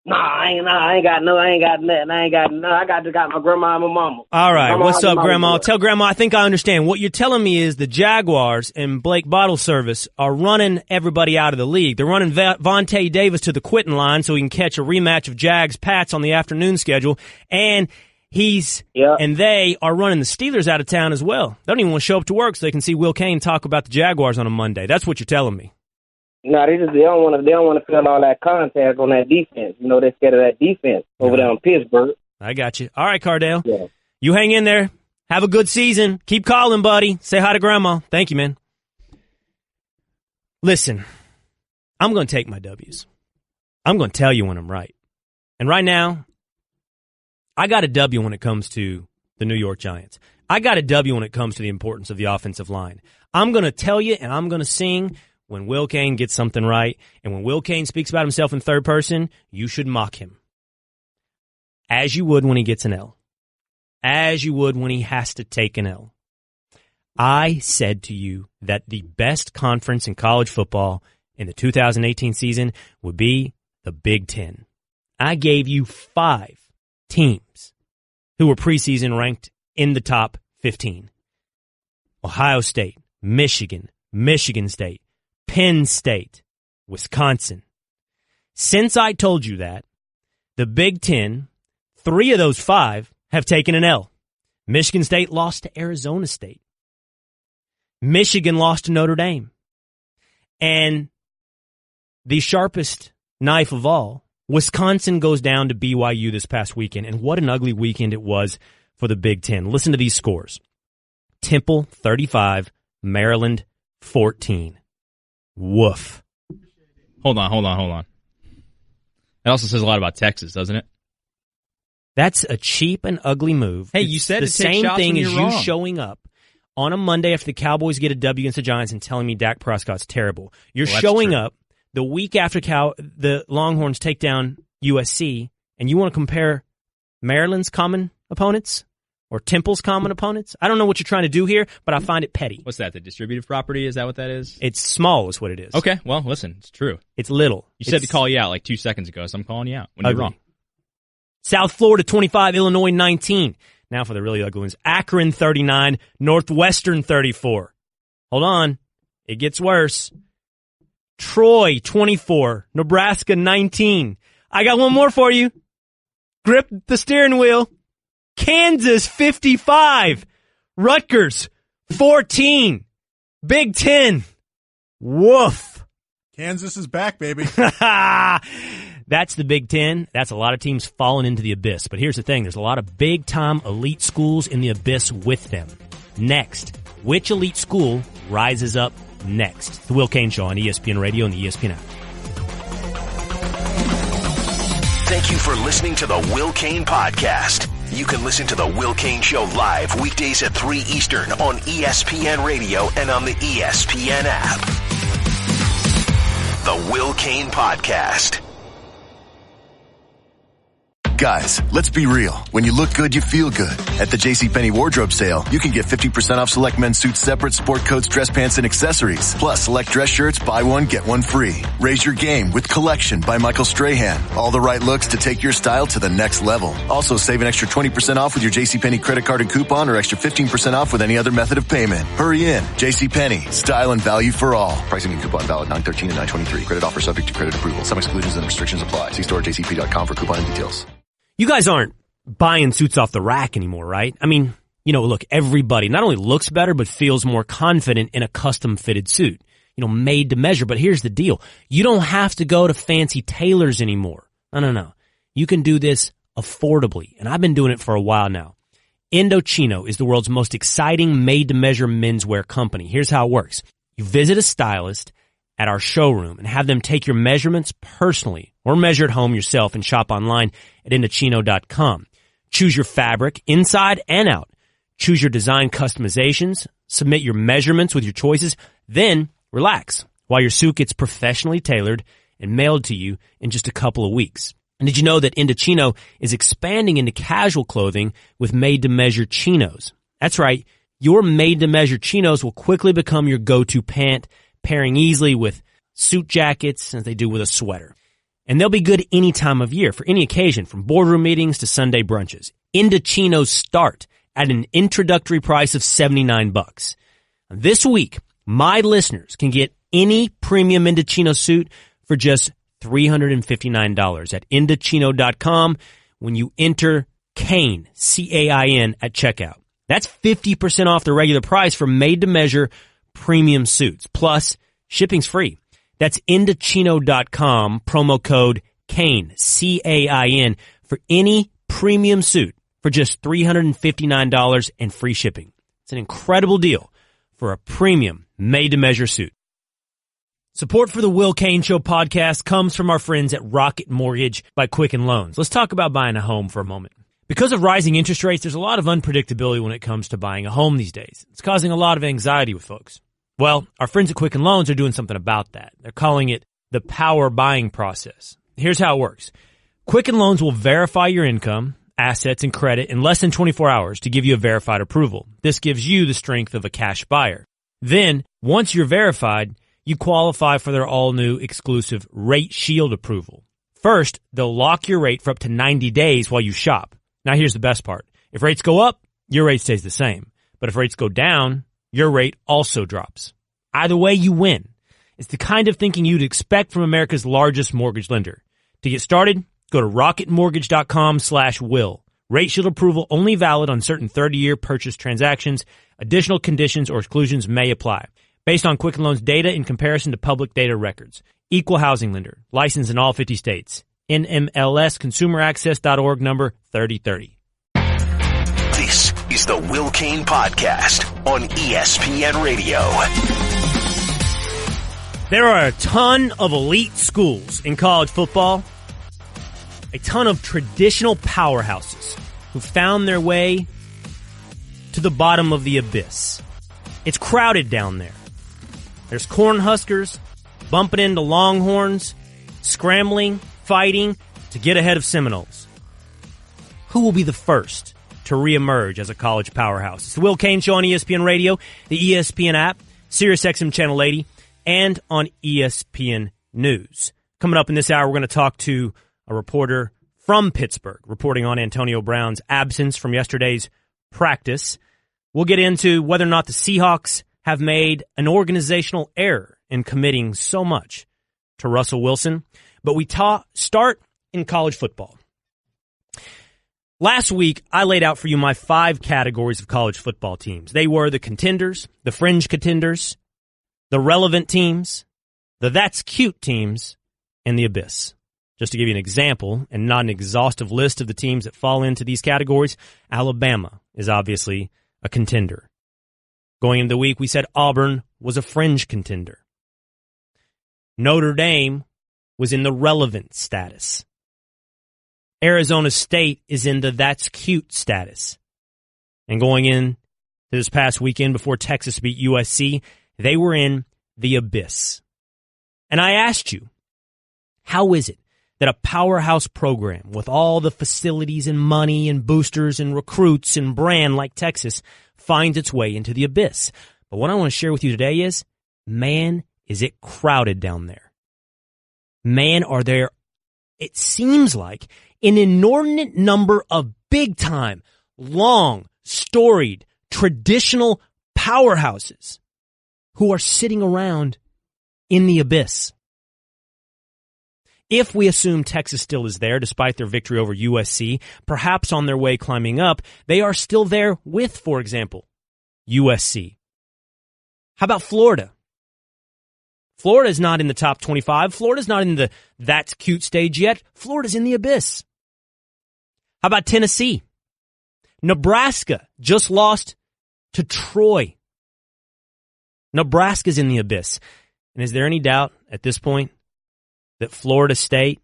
I ain't got nothing. I just got my grandma and my mama. All right. Grandma, what's up, Grandma? Tell Grandma I think I understand. What you're telling me is the Jaguars and Blake Bottle Service are running everybody out of the league. They're running Vontae Davis to the quitting line so he can catch a rematch of Jags-Pats on the afternoon schedule. And And they are running the Steelers out of town as well. They don't even want to show up to work so they can see Will Cain talk about the Jaguars on a Monday. That's what you're telling me. No, they don't want to feel all that contact on that defense. You know, they're scared of that defense over there in Pittsburgh. I got you. All right, Cardale. Yeah. You hang in there. Have a good season. Keep calling, buddy. Say hi to Grandma. Thank you, man. Listen, I'm going to take my W's. I'm going to tell you when I'm right. And right now, I got a W when it comes to the New York Giants. I got a W when it comes to the importance of the offensive line. I'm going to tell you and I'm going to sing when Will Cain gets something right. And when Will Cain speaks about himself in third person, you should mock him. As you would when he gets an L. As you would when he has to take an L. I said to you that the best conference in college football in the 2018 season would be the Big Ten. I gave you 5 teams who were preseason ranked in the top 15. Ohio State, Michigan, Michigan State, Penn State, Wisconsin. Since I told you that, the Big Ten, 3 of those 5 have taken an L. Michigan State lost to Arizona State. Michigan lost to Notre Dame. And the sharpest knife of all, Wisconsin goes down to BYU this past weekend. And what an ugly weekend it was for the Big Ten. Listen to these scores. Temple, 35. Maryland, 14. Woof. Hold on. That also says a lot about Texas, doesn't it? That's a cheap and ugly move. Hey, you said the to take same shots thing when as you're you wrong. showing up on a Monday after the Cowboys get a W against the Giants and telling me Dak Prescott's terrible. You're showing up the week after the Longhorns take down USC, and you want to compare Maryland's common opponents or Temple's common opponents? I don't know what you're trying to do here, but I find it petty. What's that, the distributive property? Is that what that is? It's small is what it is. Okay, well, listen, it's true. It's little. You said to call you out like 2 seconds ago, so I'm calling you out when you're wrong. South Florida, 25. Illinois, 19. Now for the really ugly ones. Akron, 39. Northwestern, 34. Hold on. It gets worse. Troy, 24. Nebraska, 19. I got one more for you. Grip the steering wheel. Kansas, 55. Rutgers, 14. Big Ten. Woof. Kansas is back, baby. That's the Big Ten. That's a lot of teams falling into the abyss. But here's the thing. There's a lot of big-time elite schools in the abyss with them. Next, which elite school rises up next? The Will Cain Show on ESPN Radio and the ESPN app. Thank you for listening to the Will Cain Podcast. You can listen to the Will Cain Show live weekdays at 3 Eastern on ESPN Radio and on the ESPN app. The Will Cain Podcast. Guys, let's be real. When you look good, you feel good. At the JCPenney wardrobe sale, you can get 50% off select men's suits separate, sport coats, dress pants, and accessories. Plus, select dress shirts, buy one, get one free. Raise your game with Collection by Michael Strahan. All the right looks to take your style to the next level. Also, save an extra 20% off with your JCPenney credit card and coupon or extra 15% off with any other method of payment. Hurry in. JCPenney. Style and value for all. Pricing and coupon valid 9/13 and 9/23. Credit offer subject to credit approval. Some exclusions and restrictions apply. See store at jcp.com for coupon and details. You guys aren't buying suits off the rack anymore, right? I mean, look, everybody not only looks better, but feels more confident in a custom-fitted suit, made to measure. But here's the deal. You don't have to go to fancy tailors anymore. No. You can do this affordably, and I've been doing it for a while now. Indochino is the world's most exciting made-to-measure menswear company. Here's how it works. You visit a stylist at our showroom and have them take your measurements personally or measure at home yourself and shop online at Indochino.com. Choose your fabric inside and out. Choose your design customizations. Submit your measurements with your choices. Then relax while your suit gets professionally tailored and mailed to you in just a couple of weeks. And did you know that Indochino is expanding into casual clothing with made-to-measure chinos? That's right. Your made-to-measure chinos will quickly become your go-to pant, pairing easily with suit jackets as they do with a sweater. And they'll be good any time of year for any occasion, from boardroom meetings to Sunday brunches. Indochinos start at an introductory price of $79. This week, my listeners can get any premium Indochino suit for just $359 at Indochino.com when you enter Cain, C-A-I-N, at checkout. That's 50% off the regular price for made-to-measure premium suits. Plus, shipping's free. That's Indochino.com, promo code Cain, C-A-I-N, for any premium suit for just $359 and free shipping. It's an incredible deal for a premium made-to-measure suit. Support for the Will Cain Show podcast comes from our friends at Rocket Mortgage by Quicken Loans. Let's talk about buying a home for a moment. Because of rising interest rates, there's a lot of unpredictability when it comes to buying a home these days. It's causing a lot of anxiety with folks. Well, our friends at Quicken Loans are doing something about that. They're calling it the power buying process. Here's how it works. Quicken Loans will verify your income, assets, and credit in less than 24 hours to give you a verified approval. This gives you the strength of a cash buyer. Then, once you're verified, you qualify for their all-new exclusive Rate Shield approval. First, they'll lock your rate for up to 90 days while you shop. Now, here's the best part. If rates go up, your rate stays the same. But if rates go down, your rate also drops. Either way, you win. It's the kind of thinking you'd expect from America's largest mortgage lender. To get started, go to rocketmortgage.com/will. Rate Shield approval only valid on certain 30-year purchase transactions. Additional conditions or exclusions may apply. Based on Quicken Loans data in comparison to public data records. Equal housing lender. Licensed in all 50 states. NMLSconsumeraccess.org number 3030. This is the Will Cain Podcast on ESPN Radio. There are a ton of elite schools in college football. A ton of traditional powerhouses who found their way to the bottom of the abyss. It's crowded down there. There's Cornhuskers bumping into Longhorns, scrambling, fighting to get ahead of Seminoles. Who will be the first to reemerge as a college powerhouse? It's the Will Cain Show on ESPN Radio, the ESPN app, SiriusXM Channel 80, and on ESPN News. Coming up in this hour, we're going to talk to a reporter from Pittsburgh reporting on Antonio Brown's absence from yesterday's practice. We'll get into whether or not the Seahawks have made an organizational error in committing so much to Russell Wilson. But we start in college football. Last week, I laid out for you my 5 categories of college football teams. They were the contenders, the fringe contenders, the relevant teams, the that's cute teams, and the abyss. Just to give you an example, and not an exhaustive list of the teams that fall into these categories, Alabama is obviously a contender. Going into the week, we said Auburn was a fringe contender. Notre Dame was in the relevant status. Arizona State is in the that's cute status. And going in to this past weekend before Texas beat USC, they were in the abyss. And I asked you, how is it that a powerhouse program with all the facilities and money and boosters and recruits and brand like Texas finds its way into the abyss? But what I want to share with you today is, man, is it crowded down there. Man, are there, it seems like, an inordinate number of big-time, long, storied, traditional powerhouses who are sitting around in the abyss. If we assume Texas still is there, despite their victory over USC, perhaps on their way climbing up, they are still there with, for example, USC. How about Florida? Florida's not in the top 25. Florida's not in the that's cute stage yet. Florida's in the abyss. How about Tennessee? Nebraska just lost to Troy. Nebraska's in the abyss. And is there any doubt at this point that Florida State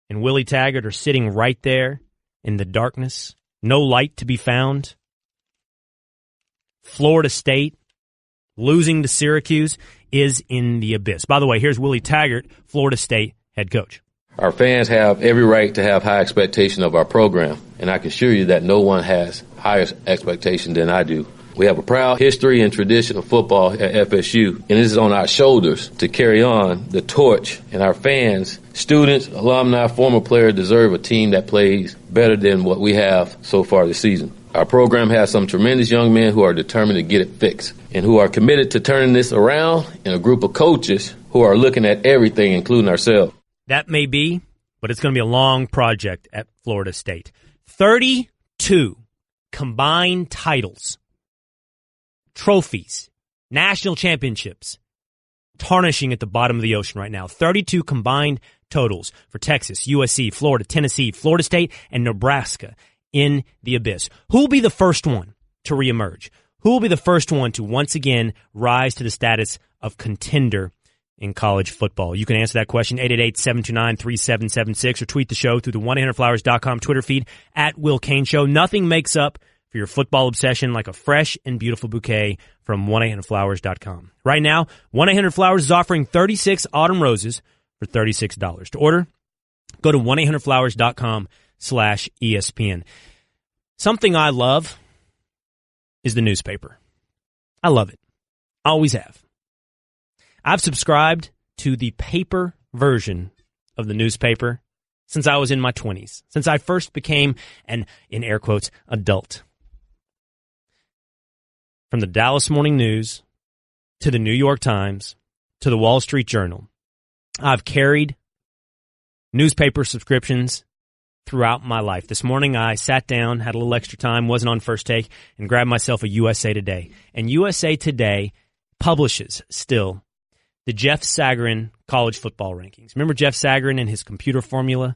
and Willie Taggart are sitting right there in the darkness? No light to be found. Florida State losing to Syracuse is in the abyss. By the way, here's Willie Taggart, Florida State head coach. Our fans have every right to have high expectation of our program, and I can assure you that no one has higher expectation than I do. We have a proud history and tradition of football at FSU, and it is on our shoulders to carry on the torch. And our fans, students, alumni, former players deserve a team that plays better than what we have so far this season. Our program has some tremendous young men who are determined to get it fixed and who are committed to turning this around, and a group of coaches who are looking at everything, including ourselves. That may be, but it's going to be a long project at Florida State. 32 32 combined titles, trophies, national championships, tarnishing at the bottom of the ocean right now. 32 combined totals for Texas, USC, Florida, Tennessee, Florida State, and Nebraska in the abyss. Who will be the first one to reemerge? Who will be the first one to once again rise to the status of contender in college football? You can answer that question, 888-729-3776, or tweet the show through the 1-800-Flowers.com Twitter feed at Will Cain Show. Nothing makes up for your football obsession like a fresh and beautiful bouquet from 1-800-Flowers.com. Right now, 1-800-Flowers is offering 36 autumn roses for $36. To order, go to 1-800-Flowers.com/ESPN. Something I love is the newspaper. I love it. Always have. I've subscribed to the paper version of the newspaper since I was in my 20s, since I first became an, in air quotes, adult. From the Dallas Morning News to the New York Times to the Wall Street Journal, I've carried newspaper subscriptions throughout my life. This morning I sat down, had a little extra time, wasn't on First Take, and grabbed myself a USA Today. And USA Today publishes still the Jeff Sagarin college football rankings. Remember Jeff Sagarin and his computer formula,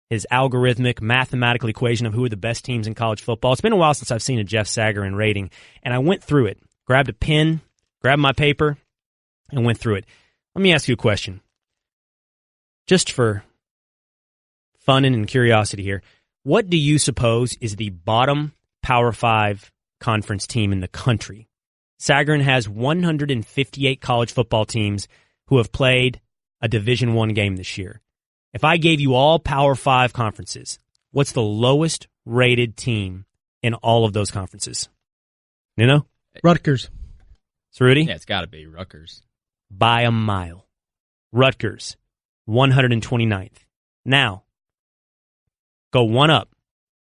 his algorithmic mathematical equation of who are the best teams in college football? It's been a while since I've seen a Jeff Sagarin rating, and I went through it, grabbed a pen, grabbed my paper, and went through it. Let me ask you a question. Just for fun and curiosity here, what do you suppose is the bottom Power 5 conference team in the country? Sagarin has 158 college football teams who have played a Division I game this year. If I gave you all Power 5 conferences, what's the lowest rated team in all of those conferences? You know? Rutgers. Rudy? Yeah, it's got to be Rutgers. By a mile. Rutgers, 129th. Now, go one up.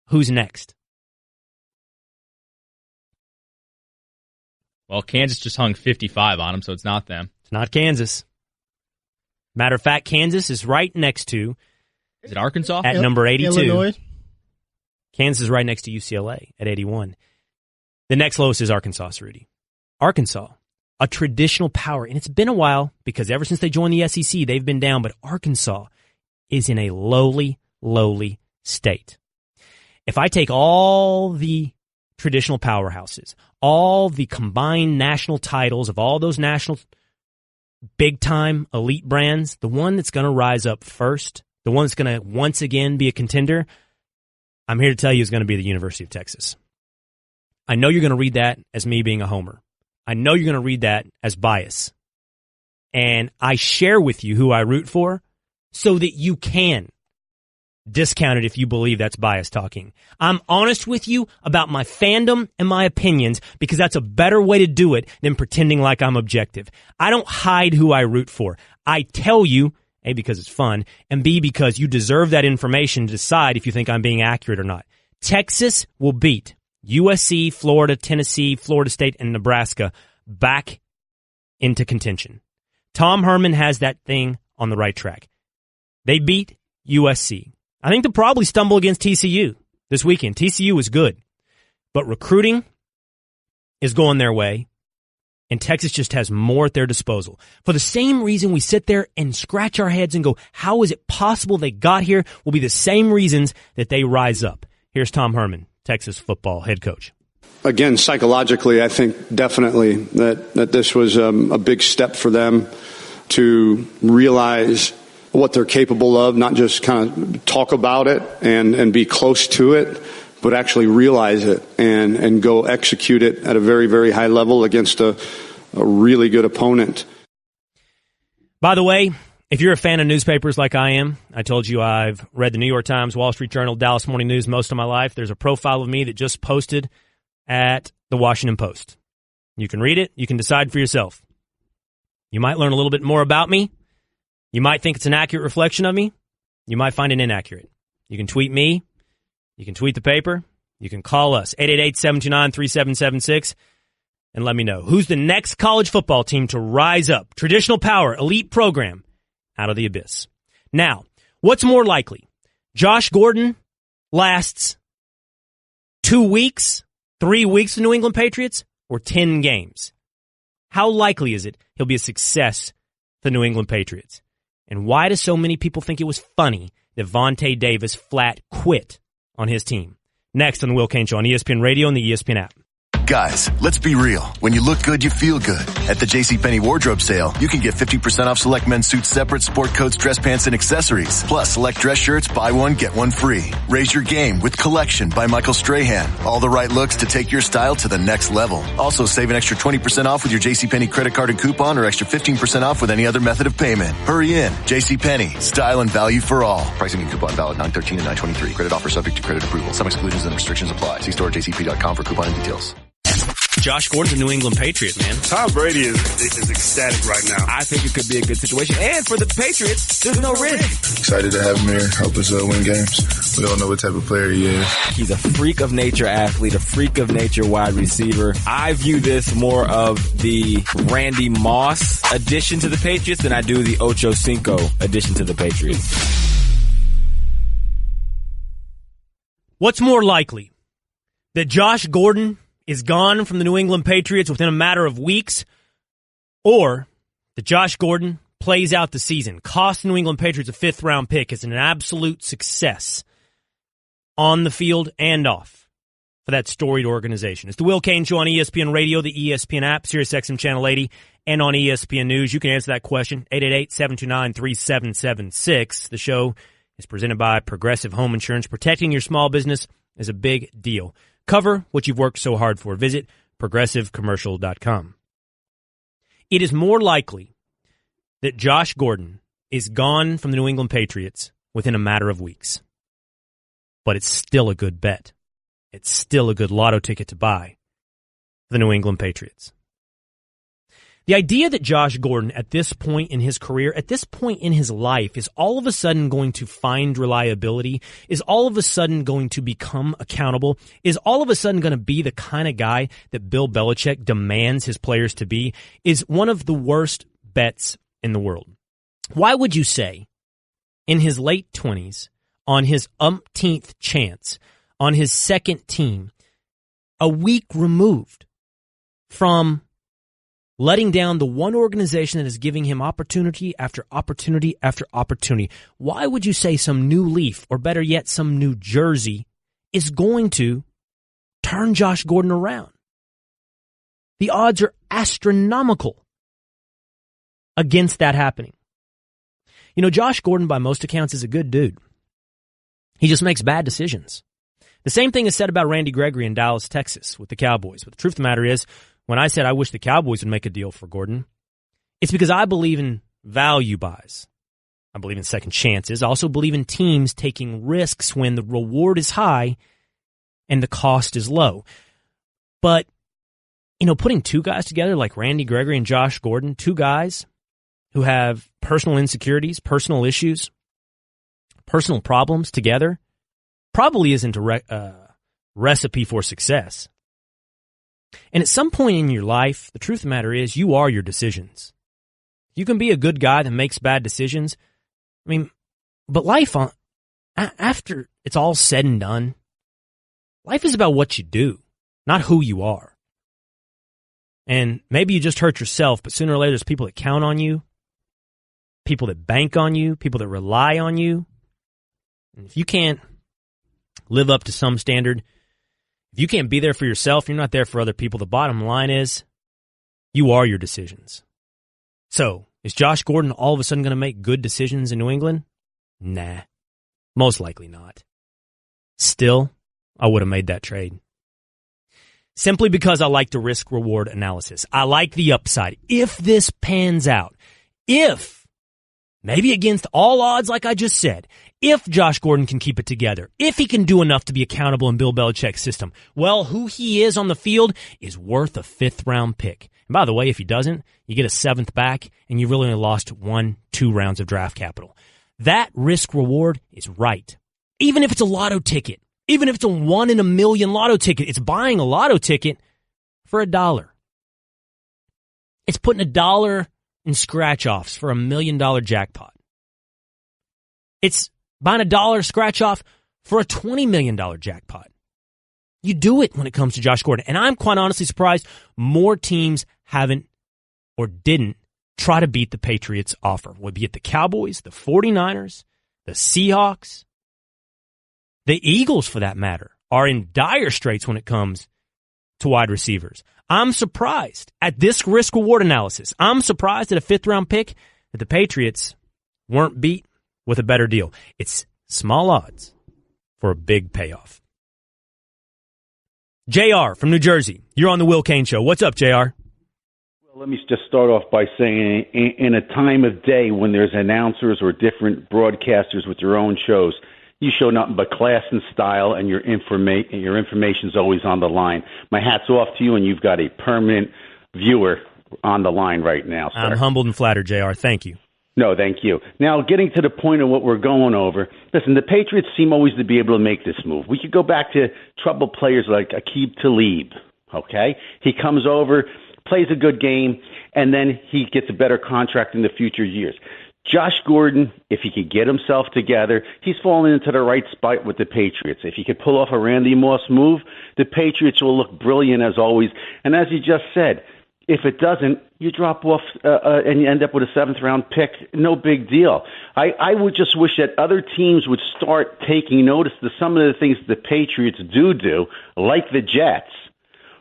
Who's next? Well, Kansas just hung 55 on them, so it's not them. It's not Kansas. Matter of fact, Kansas is right next to... Is it Arkansas? At number 82. Illinois. Kansas is right next to UCLA at 81. The next lowest is Arkansas, Rudy. Arkansas, a traditional power, and it's been a while because ever since they joined the SEC, they've been down, but Arkansas is in a lowly state. If I take all the traditional powerhouses, all the combined national titles of all those national big-time elite brands, the one that's going to rise up first, the one that's going to once again be a contender, I'm here to tell you is going to be the University of Texas. I know you're going to read that as me being a homer. I know you're going to read that as bias. And I share with you who I root for so that you can discount it if you believe that's bias talking. I'm honest with you about my fandom and my opinions because that's a better way to do it than pretending like I'm objective. I don't hide who I root for. I tell you, A, because it's fun, and B, because you deserve that information to decide if you think I'm being accurate or not. Texas will beat USC, Florida, Tennessee, Florida State, and Nebraska back into contention. Tom Herman has that thing on the right track. They beat USC. I think they'll probably stumble against TCU this weekend. TCU is good, but recruiting is going their way, and Texas just has more at their disposal. For the same reason we sit there and scratch our heads and go, how is it possible they got here, will be the same reasons that they rise up. Here's Tom Herman, Texas football head coach. Again, psychologically, I think definitely that this was a big step for them to realize what they're capable of, not just kind of talk about it and be close to it, but actually realize it and go execute it at a very, very high level against a really good opponent. By the way, if you're a fan of newspapers like I am, I told you I've read the New York Times, Wall Street Journal, Dallas Morning News most of my life. There's a profile of me that just posted at the Washington Post. You can read it. You can decide for yourself. You might learn a little bit more about me. You might think it's an accurate reflection of me. You might find it inaccurate. You can tweet me. You can tweet the paper. You can call us, 888-729-3776, and let me know. Who's the next college football team to rise up? Traditional power, elite program, out of the abyss. Now, what's more likely? Josh Gordon lasts 2 weeks, 3 weeks to New England Patriots, or 10 games? How likely is it he'll be a success for the New England Patriots? And why do so many people think it was funny that Vontae Davis flat quit on his team? Next on the Will Cain Show on ESPN Radio and the ESPN app. Guys, let's be real. When you look good, you feel good. At the JCPenney wardrobe sale, you can get 50% off select men's suits separate, sport coats, dress pants, and accessories. Plus, select dress shirts, buy one, get one free. Raise your game with Collection by Michael Strahan. All the right looks to take your style to the next level. Also, save an extra 20% off with your JCPenney credit card and coupon, or extra 15% off with any other method of payment. Hurry in. JCPenney. Style and value for all. Pricing and coupon valid 9/13 and 9/23. Credit offer subject to credit approval. Some exclusions and restrictions apply. See store jcp.com for coupon and details. Josh Gordon's a New England Patriot, man. Tom Brady is ecstatic right now. I think it could be a good situation. And for the Patriots, there's no risk. Excited to have him here, help us win games. We all know what type of player he is. He's a freak of nature athlete, a freak of nature wide receiver. I view this more of the Randy Moss addition to the Patriots than I do the Ocho Cinco addition to the Patriots. What's more likely? That Josh Gordon is gone from the New England Patriots within a matter of weeks, or that Josh Gordon plays out the season, costs the New England Patriots a 5th-round pick, is an absolute success on the field and off for that storied organization. It's the Will Cain Show on ESPN Radio, the ESPN app, SiriusXM Channel 80, and on ESPN News. You can answer that question, 888-729-3776. The show is presented by Progressive Home Insurance. Protecting your small business is a big deal. Cover what you've worked so hard for. Visit progressivecommercial.com. It is more likely that Josh Gordon is gone from the New England Patriots within a matter of weeks. But it's still a good bet. It's still a good lotto ticket to buy for the New England Patriots. The idea that Josh Gordon, at this point in his career, at this point in his life, is all of a sudden going to find reliability, is all of a sudden going to become accountable, is all of a sudden going to be the kind of guy that Bill Belichick demands his players to be, is one of the worst bets in the world. Why would you say, in his late 20s, on his umpteenth chance, on his second team, a week removed from letting down the one organization that is giving him opportunity after opportunity after opportunity, why would you say some new leaf, or better yet, some new jersey, is going to turn Josh Gordon around? The odds are astronomical against that happening. You know, Josh Gordon, by most accounts, is a good dude. He just makes bad decisions. The same thing is said about Randy Gregory in Dallas, Texas, with the Cowboys. But the truth of the matter is, when I said I wish the Cowboys would make a deal for Gordon, it's because I believe in value buys. I believe in second chances. I also believe in teams taking risks when the reward is high and the cost is low. But, you know, putting two guys together like Randy Gregory and Josh Gordon, two guys who have personal insecurities, personal issues, personal problems together, probably isn't a recipe for success. And at some point in your life, the truth of the matter is, you are your decisions. You can be a good guy that makes bad decisions. I mean, but life, after it's all said and done, life is about what you do, not who you are. And maybe you just hurt yourself, but sooner or later there's people that count on you, people that bank on you, people that rely on you. And if you can't live up to some standard, if you can't be there for yourself, you're not there for other people. The bottom line is, you are your decisions. So, is Josh Gordon all of a sudden going to make good decisions in New England? Nah, most likely not. Still, I would have made that trade. Simply because I like the risk-reward analysis. I like the upside. If this pans out, if, maybe against all odds like I just said, if Josh Gordon can keep it together, if he can do enough to be accountable in Bill Belichick's system, well, who he is on the field is worth a 5th-round pick. And by the way, if he doesn't, you get a 7th back, and you really only lost 1-2 rounds of draft capital. That risk-reward is right. Even if it's a lotto ticket, even if it's a 1 in a million lotto ticket, it's buying a lotto ticket for $1. It's putting $1 in scratch-offs for $1 million jackpot. It's buying $1 scratch-off for a $20 million jackpot. You do it when it comes to Josh Gordon. And I'm quite honestly surprised more teams haven't or didn't try to beat the Patriots' offer. Would be it the Cowboys, the 49ers, the Seahawks, the Eagles, for that matter, are in dire straits when it comes to wide receivers. I'm surprised at this risk-reward analysis. I'm surprised at a fifth-round pick that the Patriots weren't beat with a better deal. It's small odds for a big payoff. JR from New Jersey, you're on the Will Cain Show. What's up, JR? Well, let me just start off by saying in a time of day when there's announcers or different broadcasters with their own shows, you show nothing but class and style, and your information's always on the line. My hat's off to you, and you've got a permanent viewer on the line right now, sir. I'm humbled and flattered, JR. Thank you. No, thank you. Now, getting to the point of what we're going over, listen, the Patriots seem always to be able to make this move. We could go back to troubled players like Aqib Talib, okay? He comes over, plays a good game, and then he gets a better contract in the future years. Josh Gordon, if he could get himself together, he's fallen into the right spot with the Patriots. If he could pull off a Randy Moss move, the Patriots will look brilliant as always. And as you just said, if it doesn't, you drop off and you end up with a seventh-round pick. No big deal. I would just wish that other teams would start taking notice to some of the things the Patriots do, like the Jets,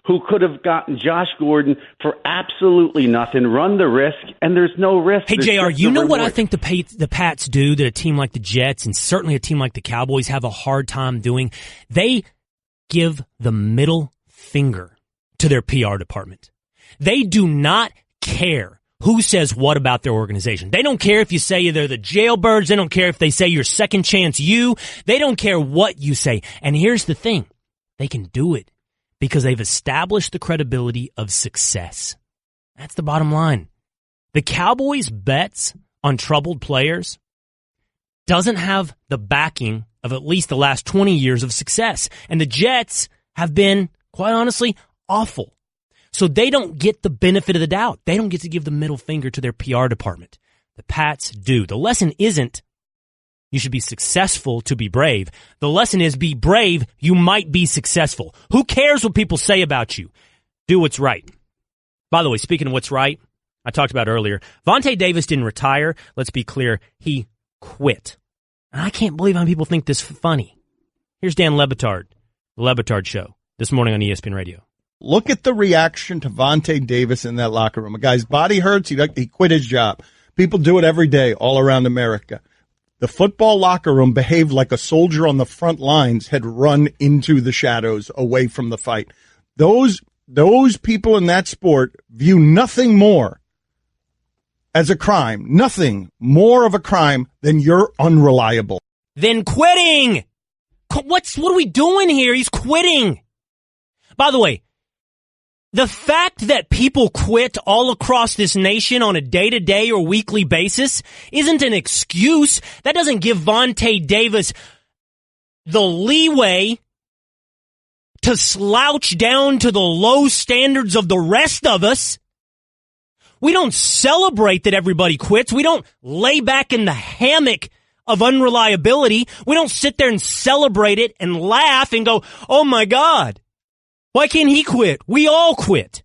who could have gotten Josh Gordon for absolutely nothing, run the risk, and there's no risk. Hey, JR, you know what I think the Pats do that a team like the Jets and certainly a team like the Cowboys have a hard time doing? They give the middle finger to their PR department. They do not care who says what about their organization. They don't care if you say they're the jailbirds. They don't care if they say you're second chance you. They don't care what you say. And here's the thing. They can do it because they've established the credibility of success. That's the bottom line. The Cowboys' bets on troubled players doesn't have the backing of at least the last 20 years of success. And the Jets have been, quite honestly, awful. So they don't get the benefit of the doubt. They don't get to give the middle finger to their PR department. The Pats do. The lesson isn't you should be successful to be brave. The lesson is be brave, you might be successful. Who cares what people say about you? Do what's right. By the way, speaking of what's right, I talked about earlier, Vontae Davis didn't retire. Let's be clear, he quit. And I can't believe how people think this funny. Here's Dan Lebitard, The Lebitard Show, this morning on ESPN Radio. Look at the reaction to Vontae Davis in that locker room. A guy's body hurts. He quit his job. People do it every day all around America. The football locker room behaved like a soldier on the front lines had run into the shadows away from the fight. Those people in that sport view nothing more as a crime, nothing more of a crime than you're unreliable. Then quitting. What are we doing here? He's quitting. By the way, the fact that people quit all across this nation on a day-to-day or weekly basis isn't an excuse. That doesn't give Vontae Davis the leeway to slouch down to the low standards of the rest of us. We don't celebrate that everybody quits. We don't lay back in the hammock of unreliability. We don't sit there and celebrate it and laugh and go, oh my God. Why can't he quit? We all quit.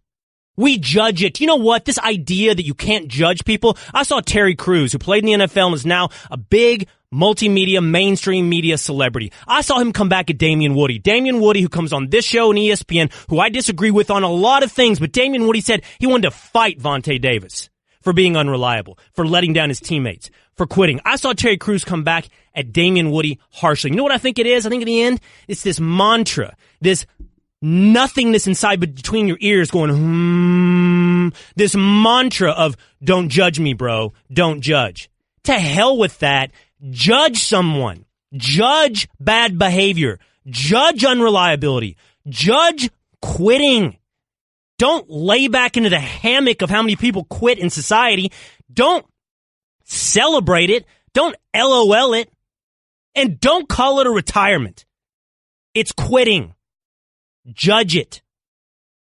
We judge it. You know what? This idea that you can't judge people. I saw Terry Crews, who played in the NFL and is now a big multimedia, mainstream media celebrity. I saw him come back at Damian Woody. Damian Woody, who comes on this show and ESPN, who I disagree with on a lot of things, but Damian Woody said he wanted to fight Vontae Davis for being unreliable, for letting down his teammates, for quitting. I saw Terry Crews come back at Damian Woody harshly. You know what I think it is? I think in the end, it's this mantra, this nothingness inside between your ears going, this mantra of don't judge me, bro. Don't judge. To hell with that. Judge someone. Judge bad behavior. Judge unreliability. Judge quitting. Don't lay back into the hammock of how many people quit in society. Don't celebrate it. Don't LOL it. And don't call it a retirement. It's quitting. Judge it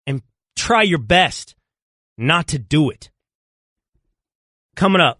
and try your best not to do it. Coming up,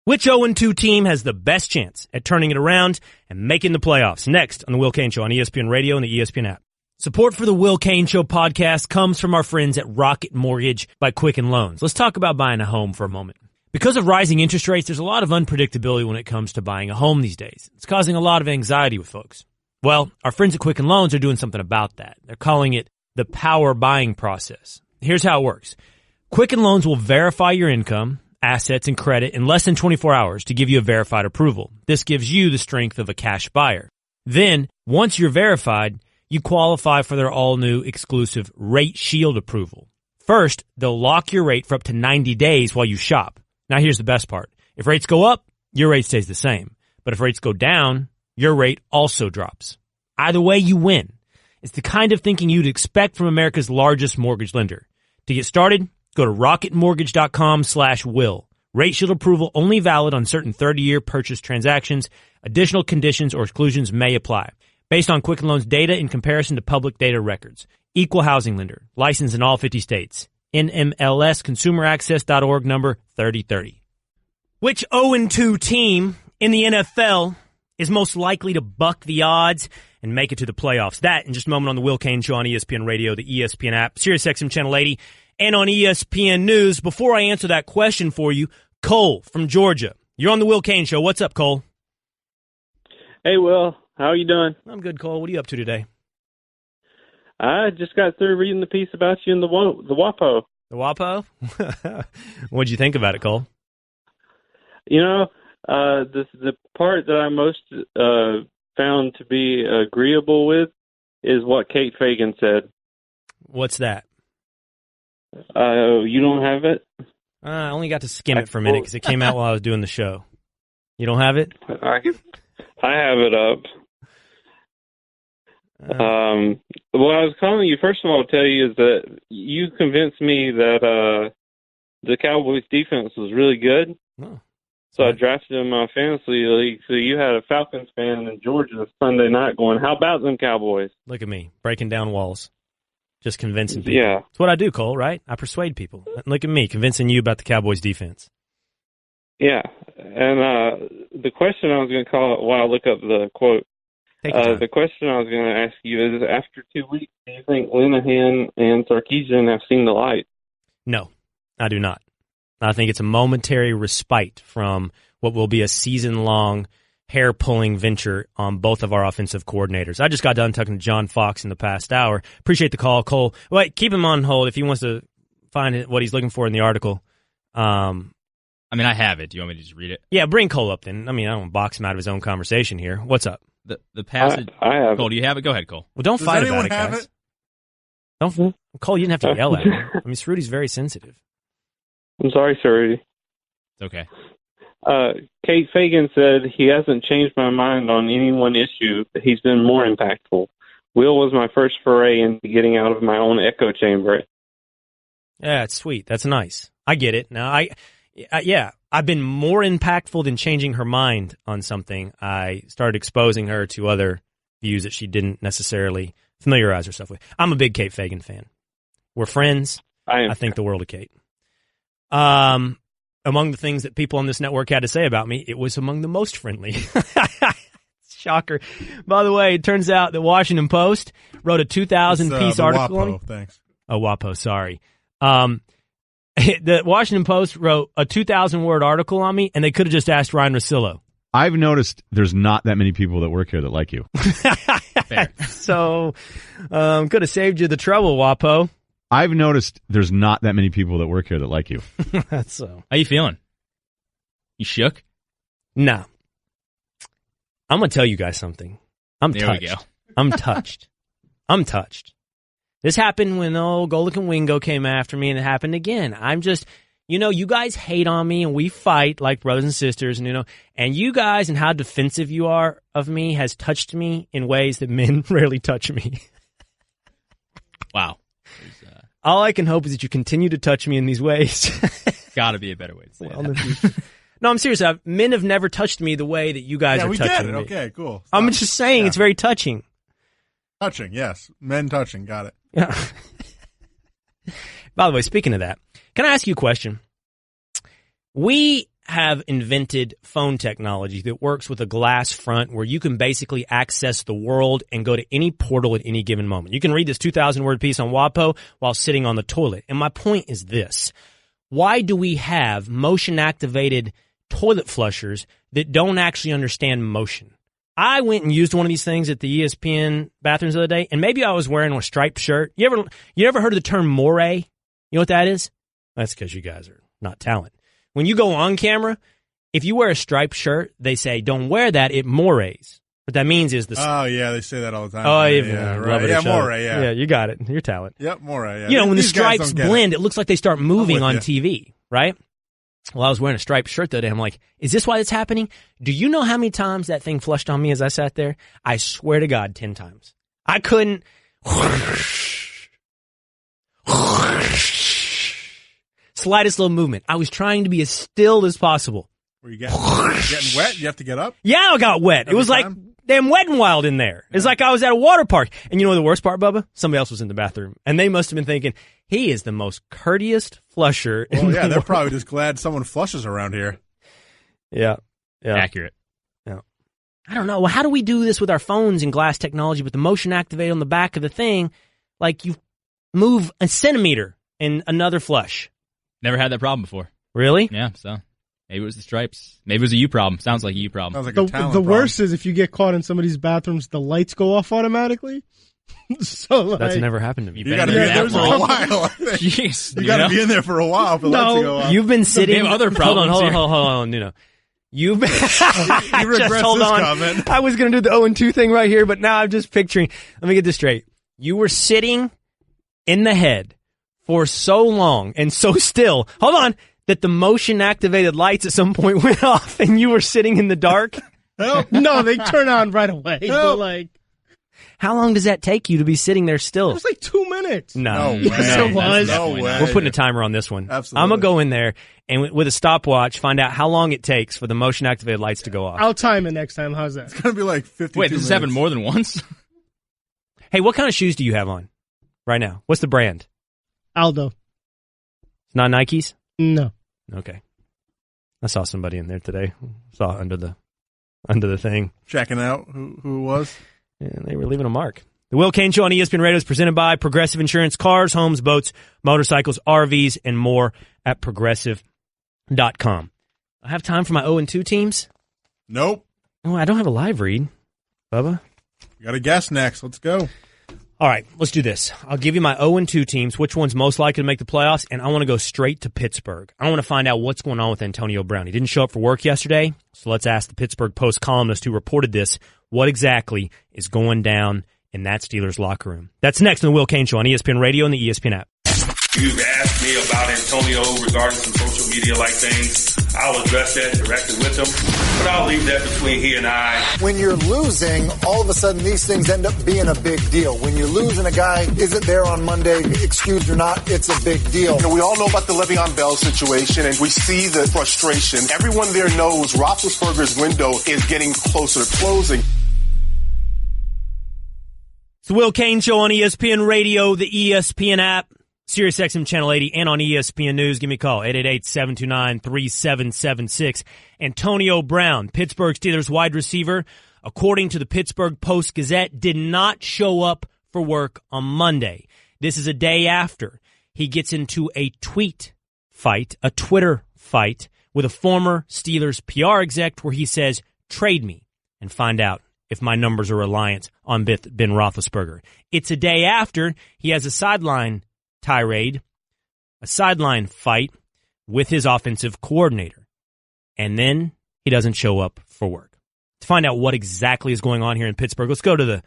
which 0-2 team has the best chance at turning it around and making the playoffs? Next on the Will Cain Show on ESPN Radio and the ESPN app. Support for the Will Cain Show podcast comes from our friends at Rocket Mortgage by Quicken Loans. Let's talk about buying a home for a moment. Because of rising interest rates, there's a lot of unpredictability when it comes to buying a home these days. It's causing a lot of anxiety with folks. Well, our friends at Quicken Loans are doing something about that. They're calling it the power buying process. Here's how it works. Quicken Loans will verify your income, assets, and credit in less than 24 hours to give you a verified approval. This gives you the strength of a cash buyer. Then, once you're verified, you qualify for their all-new exclusive Rate Shield approval. First, they'll lock your rate for up to 90 days while you shop. Now, here's the best part. If rates go up, your rate stays the same. But if rates go down, your rate also drops. Either way, you win. It's the kind of thinking you'd expect from America's largest mortgage lender. To get started, go to rocketmortgage.com/will. Rate Shield approval only valid on certain 30-year purchase transactions. Additional conditions or exclusions may apply. Based on Quicken Loans data in comparison to public data records. Equal housing lender. Licensed in all 50 states. NMLSconsumeraccess.org number 3030. Which 0-2 team in the NFL is most likely to buck the odds and make it to the playoffs? That in just a moment on the Will Cain Show on ESPN Radio, the ESPN app, SiriusXM Channel 80, and on ESPN News. Before I answer that question for you, Cole from Georgia. You're on the Will Cain Show. What's up, Cole? Hey, Will. How are you doing? I'm good, Cole. What are you up to today? I just got through reading the piece about you in the WAPO. The WAPO? What'd you think about it, Cole? You know, the part that I most found to be agreeable with is what Kate Fagan said. What's that? You don't have it? I only got to skim it for a minute because it came out while I was doing the show. You don't have it? I have it up. What I was calling you, first of all, to tell you is that you convinced me that the Cowboys' defense was really good. Oh, so I drafted in my fantasy league. So you had a Falcons fan in Georgia Sunday night going, how about them Cowboys? Look at me, breaking down walls. Just convincing people. Yeah. That's what I do, Cole, right? I persuade people. Look at me, convincing you about the Cowboys' defense. Yeah. And the question I was going to call it while I look up the quote, the question I was going to ask you is, after 2 weeks, do you think Linehan and Sarkisian have seen the light? No, I do not. I think it's a momentary respite from what will be a season-long, hair-pulling venture on both of our offensive coordinators. I just got done talking to John Fox in the past hour. Appreciate the call, Cole. Wait, keep him on hold if he wants to find what he's looking for in the article. I mean, I have it. Do you want me to just read it? Yeah, bring Cole up then. I mean, I don't want to box him out of his own conversation here. What's up? The passage. I have Cole, do you have it? Go ahead, Cole. Well, don't Does fight anyone about it, have guys. it? Don't, Cole, you didn't have to yell at him. I mean, Cerruti's very sensitive. I'm sorry, Cerruti. It's okay. Kate Fagan said he hasn't changed my mind on any one issue, but he's been more impactful. Will was my first foray into getting out of my own echo chamber. Yeah, it's sweet. That's nice. I get it. Now, I've been more impactful than changing her mind on something. I started exposing her to other views that she didn't necessarily familiarize herself with. I'm a big Kate Fagan fan. We're friends. I think the world of Kate. Among the things that people on this network had to say about me, it was among the most friendly. Shocker. By the way, it turns out the Washington Post wrote a 2,000-piece article on me. Thanks. Oh, WAPO, sorry. The Washington Post wrote a 2,000-word article on me, and they could have just asked Ryan Russillo. I've noticed there's not that many people that work here that like you. Fair. So, could have saved you the trouble, WAPO. I've noticed there's not that many people that work here that like you. That's so. How you feeling? You shook? No. I'm going to tell you guys something. I'm there touched. We go. I'm touched. I'm touched. This happened when Golic and Wingo came after me, and it happened again. I'm just, you guys hate on me, and we fight like brothers and sisters, and you guys and how defensive you are of me has touched me in ways that men rarely touch me. Wow. All I can hope is that you continue to touch me in these ways. Got to be a better way to say that. No, I'm serious. Men have never touched me the way that you guys are touching me. Yeah, we get it. Okay, cool. Stop. I'm just saying it's very touching. Touching, yes. Men touching. Got it. Yeah. By the way, speaking of that, can I ask you a question? We have invented phone technology that works with a glass front where you can basically access the world and go to any portal at any given moment. You can read this 2,000-word piece on WAPO while sitting on the toilet. And my point is this. Why do we have motion-activated toilet flushers that don't actually understand motion? I went and used one of these things at the ESPN bathrooms the other day, and maybe I was wearing a striped shirt. You ever heard of the term moire? You know what that is? That's because you guys are not talent. When you go on camera, if you wear a striped shirt, they say, don't wear that, it mores. What that means is Oh, yeah, they say that all the time. Oh, yeah, right. Yeah, more, yeah. Yeah, you got it. Your talent. Yep, more, yeah. You know, when the stripes blend, it looks like they start moving on TV, right? Well, I was wearing a striped shirt that day. I'm like, is this why it's happening? Do you know how many times that thing flushed on me as I sat there? I swear to God, 10 times. I couldn't. Slightest little movement. I was trying to be as still as possible. Were you getting wet? You have to get up? Yeah, I got wet. It was like damn Wet n Wild in there. It's like I was at a water park. And you know the worst part, Bubba? Somebody else was in the bathroom. And they must have been thinking, he is the most courteous flusher in the they're world. probably just glad someone flushes around here. Yeah. Accurate. Yeah. I don't know. Well, how do we do this with our phones and glass technology, but the motion activated on the back of the thing, like you move a centimeter in another flush? Never had that problem before. Really? Yeah, so maybe it was the stripes. Maybe it was a you problem. Sounds like a you problem. Sounds like a talent The problem. worst is if you get caught in some of these bathrooms, the lights go off automatically. So like, that's never happened to me. You got to be in there for a while. Jeez, you got to be in there for a while for the lights to go off. You've been sitting. They have other problems. Hold on, Nuno. You've been. You regret hold this on. comment. I was going to do the 0-2 thing right here, but now I'm just picturing. Let me get this straight. You were sitting in the head for so long and so still. Hold on. That the motion activated lights at some point went off and you were sitting in the dark? No, they turn on right away. But like, how long does that take you to be sitting there still? it was like 2 minutes. No. Yes, it was. No way. We're putting a timer on this one. Absolutely. I'm going to go in there and with a stopwatch find out how long it takes for the motion activated lights to go off. I'll time it next time. How's that? It's going to be like 52 Wait, this minutes. has happened more than once? Hey, what kind of shoes do you have on right now? What's the brand? Aldo. It's not Nikes? No. Okay. I saw somebody in there today. Saw under the thing. Checking out who it was. Yeah, they were leaving a mark. The Will Cain Show on ESPN Radio is presented by Progressive Insurance. Cars, homes, boats, motorcycles, RVs, and more at Progressive.com. I have time for my 0-2 teams? Nope. Oh, I don't have a live read. Bubba? You got a guess next. Let's go. All right, let's do this. I'll give you my 0-2 teams, which one's most likely to make the playoffs, and I want to go straight to Pittsburgh. I want to find out what's going on with Antonio Brown. He didn't show up for work yesterday, so let's ask the Pittsburgh Post columnist who reported this what exactly is going down in that Steelers locker room. That's next on the Will Cain Show on ESPN Radio and the ESPN app. You've asked me about Antonio regarding some social media-like things. I'll address that directly with him, but I'll leave that between he and I. When you're losing, all of a sudden these things end up being a big deal. When you lose and a guy isn't there on Monday, excused or not, it's a big deal. You know, we all know about the Le'Veon Bell situation, and we see the frustration. Everyone there knows Roethlisberger's window is getting closer to closing. It's the Will Cain Show on ESPN Radio, the ESPN app, SiriusXM Channel 80, and on ESPN News. Give me a call, 888-729-3776. Antonio Brown, Pittsburgh Steelers wide receiver, according to the Pittsburgh Post-Gazette, did not show up for work on Monday. This is a day after he gets into a Twitter fight with a former Steelers PR exec where he says, trade me and find out if my numbers are reliant on Ben Roethlisberger. It's a day after he has a sideline tirade, a sideline fight with his offensive coordinator. And then he doesn't show up for work. To find out what exactly is going on here in Pittsburgh, let's go to the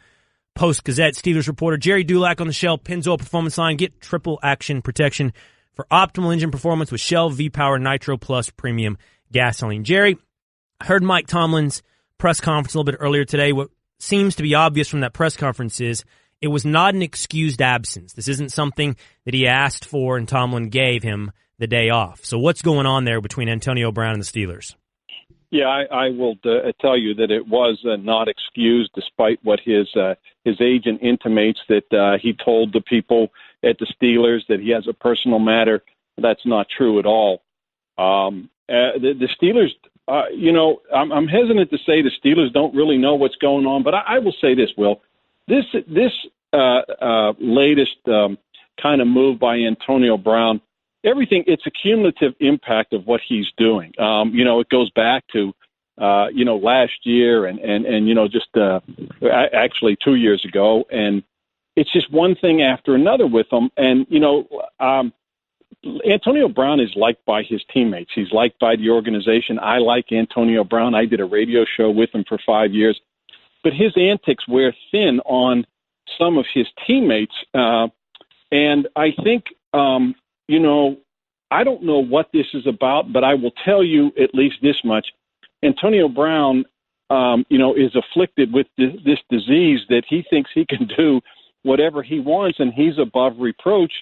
Post-Gazette Steelers reporter Jerry Dulac on the Shell Pennzoil Performance Line. Get triple action protection for optimal engine performance with Shell V-Power Nitro Plus Premium Gasoline. Jerry, I heard Mike Tomlin's press conference a little bit earlier today. What seems to be obvious from that press conference is it was not an excused absence. This isn't something that he asked for and Tomlin gave him the day off. So what's going on there between Antonio Brown and the Steelers? Yeah, I will tell you that it was not excused, despite what his agent intimates that he told the people at the Steelers that he has a personal matter. That's not true at all. The Steelers, I'm hesitant to say the Steelers don't really know what's going on, but I will say this, Will. This latest kind of move by Antonio Brown, it's a cumulative impact of what he's doing. It goes back to, last year and just actually 2 years ago. And it's just one thing after another with him. And, Antonio Brown is liked by his teammates. He's liked by the organization. I like Antonio Brown. I did a radio show with him for 5 years. But his antics wear thin on some of his teammates. And I think, I don't know what this is about, but I will tell you at least this much. Antonio Brown, is afflicted with this disease that he thinks he can do whatever he wants, and he's above reproach,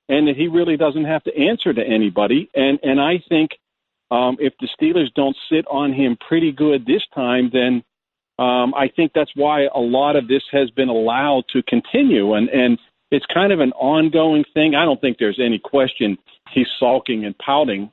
and that he really doesn't have to answer to anybody. And I think if the Steelers don't sit on him pretty good this time, then I think that's why a lot of this has been allowed to continue. And it's kind of an ongoing thing. I don't think there's any question he's sulking and pouting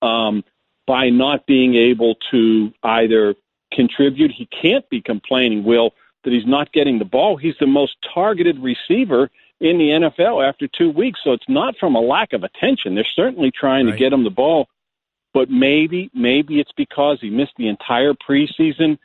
by not being able to either contribute. He can't be complaining, Will, that he's not getting the ball. He's the most targeted receiver in the NFL after 2 weeks. So it's not from a lack of attention. They're certainly trying to get him the ball. But maybe it's because he missed the entire preseason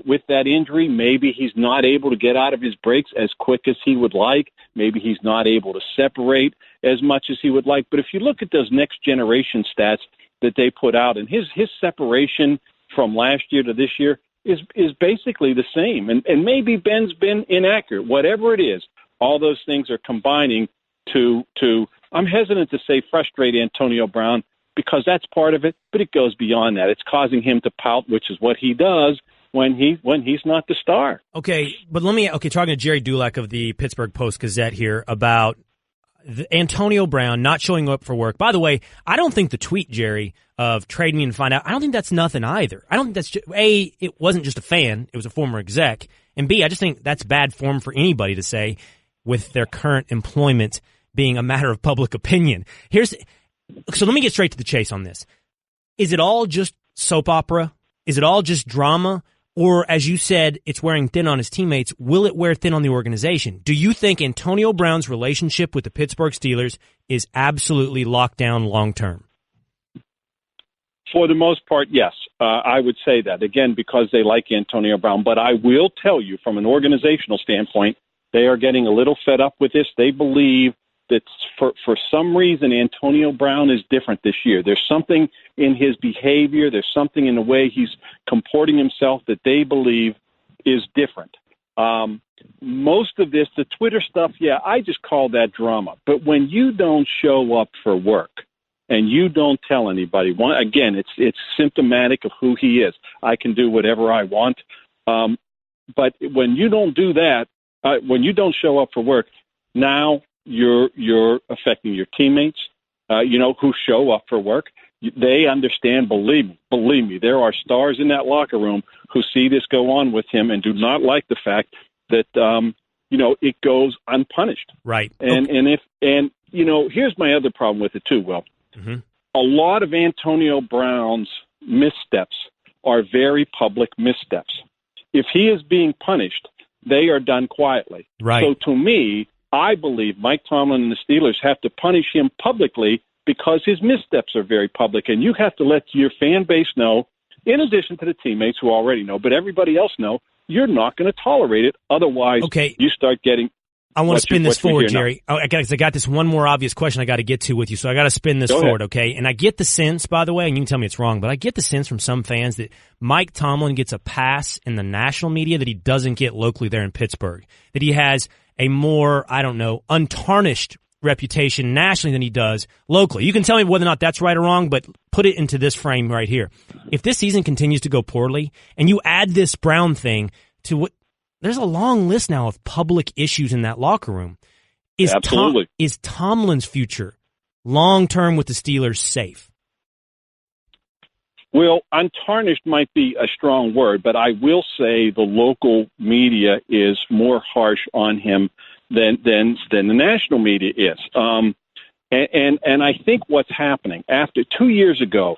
with that injury. Maybe he's not able to get out of his breaks as quick as he would like. Maybe he's not able to separate as much as he would like. But if you look at those next generation stats that they put out, and his separation from last year to this year is basically the same. And maybe Ben's been inaccurate. Whatever it is, all those things are combining to I'm hesitant to say frustrate Antonio Brown, because that's part of it, but it goes beyond that. It's causing him to pout, which is what he does when he's not the star. Okay, but talking to Jerry Dulac of the Pittsburgh Post-Gazette here about Antonio Brown not showing up for work. By the way, I don't think the tweet, Jerry, of trade me and find out, I don't think that's nothing either. I don't think that's it wasn't just a fan, it was a former exec. And B, I just think that's bad form for anybody to say with their current employment being a matter of public opinion. So let me get straight to the chase on this. Is it all just soap opera? Is it all just drama? Or, as you said, it's wearing thin on his teammates. Will it wear thin on the organization? Do you think Antonio Brown's relationship with the Pittsburgh Steelers is absolutely locked down long-term? For the most part, yes. I would say that, again, because they like Antonio Brown. But I will tell you, from an organizational standpoint, they are getting a little fed up with this. They believe that for some reason Antonio Brown is different this year. There's something in his behavior, there's something in the way he's comporting himself that they believe is different. Most of this, the Twitter stuff, I just call that drama. But when you don't show up for work and you don't tell anybody, again, it's symptomatic of who he is. I can do whatever I want. But when you don't do that, when you don't show up for work, now you're affecting your teammates, who show up for work. They understand, believe me, there are stars in that locker room who see this go on with him and do not like the fact that, it goes unpunished. Right. And here's my other problem with it too, Will. Mm-hmm. A lot of Antonio Brown's missteps are very public missteps. If he is being punished, they are done quietly. Right. So to me, I believe Mike Tomlin and the Steelers have to punish him publicly because his missteps are very public. And you have to let your fan base know, in addition to the teammates who already know, but everybody else know, you're not going to tolerate it. Otherwise, you start getting... I want to spin this forward, Jerry. I got this one more obvious question I got to get to with you, so I got to spin this forward, okay? And I get the sense, by the way, and you can tell me it's wrong, but I get the sense from some fans that Mike Tomlin gets a pass in the national media that he doesn't get locally there in Pittsburgh, that he has a more, untarnished reputation nationally than he does locally. You can tell me whether or not that's right or wrong, but put it into this frame right here. If this season continues to go poorly, and you add this Brown thing to what, there's a long list now of public issues in that locker room. Absolutely. Is Tomlin's future long-term with the Steelers safe? Well, untarnished might be a strong word, but I will say the local media is more harsh on him than the national media is. And I think what's happening after 2 years ago,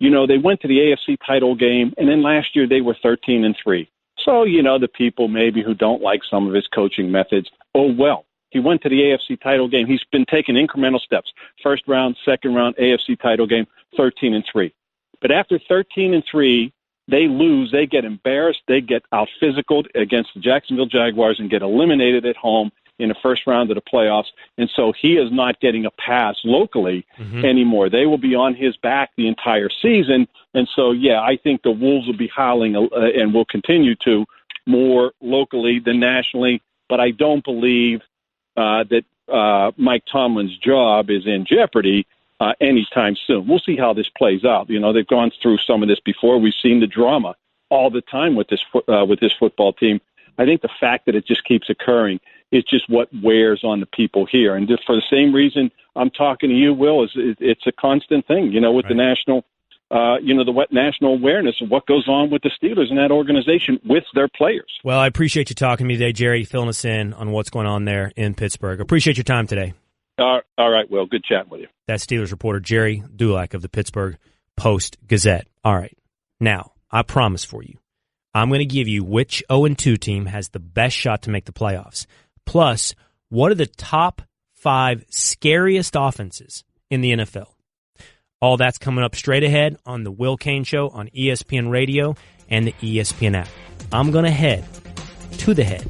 they went to the AFC title game, and then last year they were 13-3. So, the people maybe who don't like some of his coaching methods, oh, well, he went to the AFC title game. He's been taking incremental steps. First round, second round, AFC title game, 13-3. But after 13-3, they lose. They get embarrassed. They get out-physicaled against the Jacksonville Jaguars and get eliminated at home in the first round of the playoffs. And so he is not getting a pass locally anymore. They will be on his back the entire season. And so, I think the Wolves will be howling and will continue to more locally than nationally. But I don't believe that Mike Tomlin's job is in jeopardy anytime soon. We'll see how this plays out. They've gone through some of this before. We've seen the drama all the time with this football team. I think the fact that it just keeps occurring is just what wears on the people here. And just for the same reason I'm talking to you, Will, it's a constant thing, with the national, the national awareness of what goes on with the Steelers and that organization with their players. Well, I appreciate you talking to me today, Jerry, filling us in on what's going on there in Pittsburgh. Appreciate your time today. All right, Will. Good chatting with you. That's Steelers reporter Jerry Dulac of the Pittsburgh Post-Gazette. All right. Now, I promise for you, I'm going to give you which 0-2 team has the best shot to make the playoffs. Plus, what are the top 5 scariest offenses in the NFL? All that's coming up straight ahead on the Will Cain Show on ESPN Radio and the ESPN app. I'm going to head to the head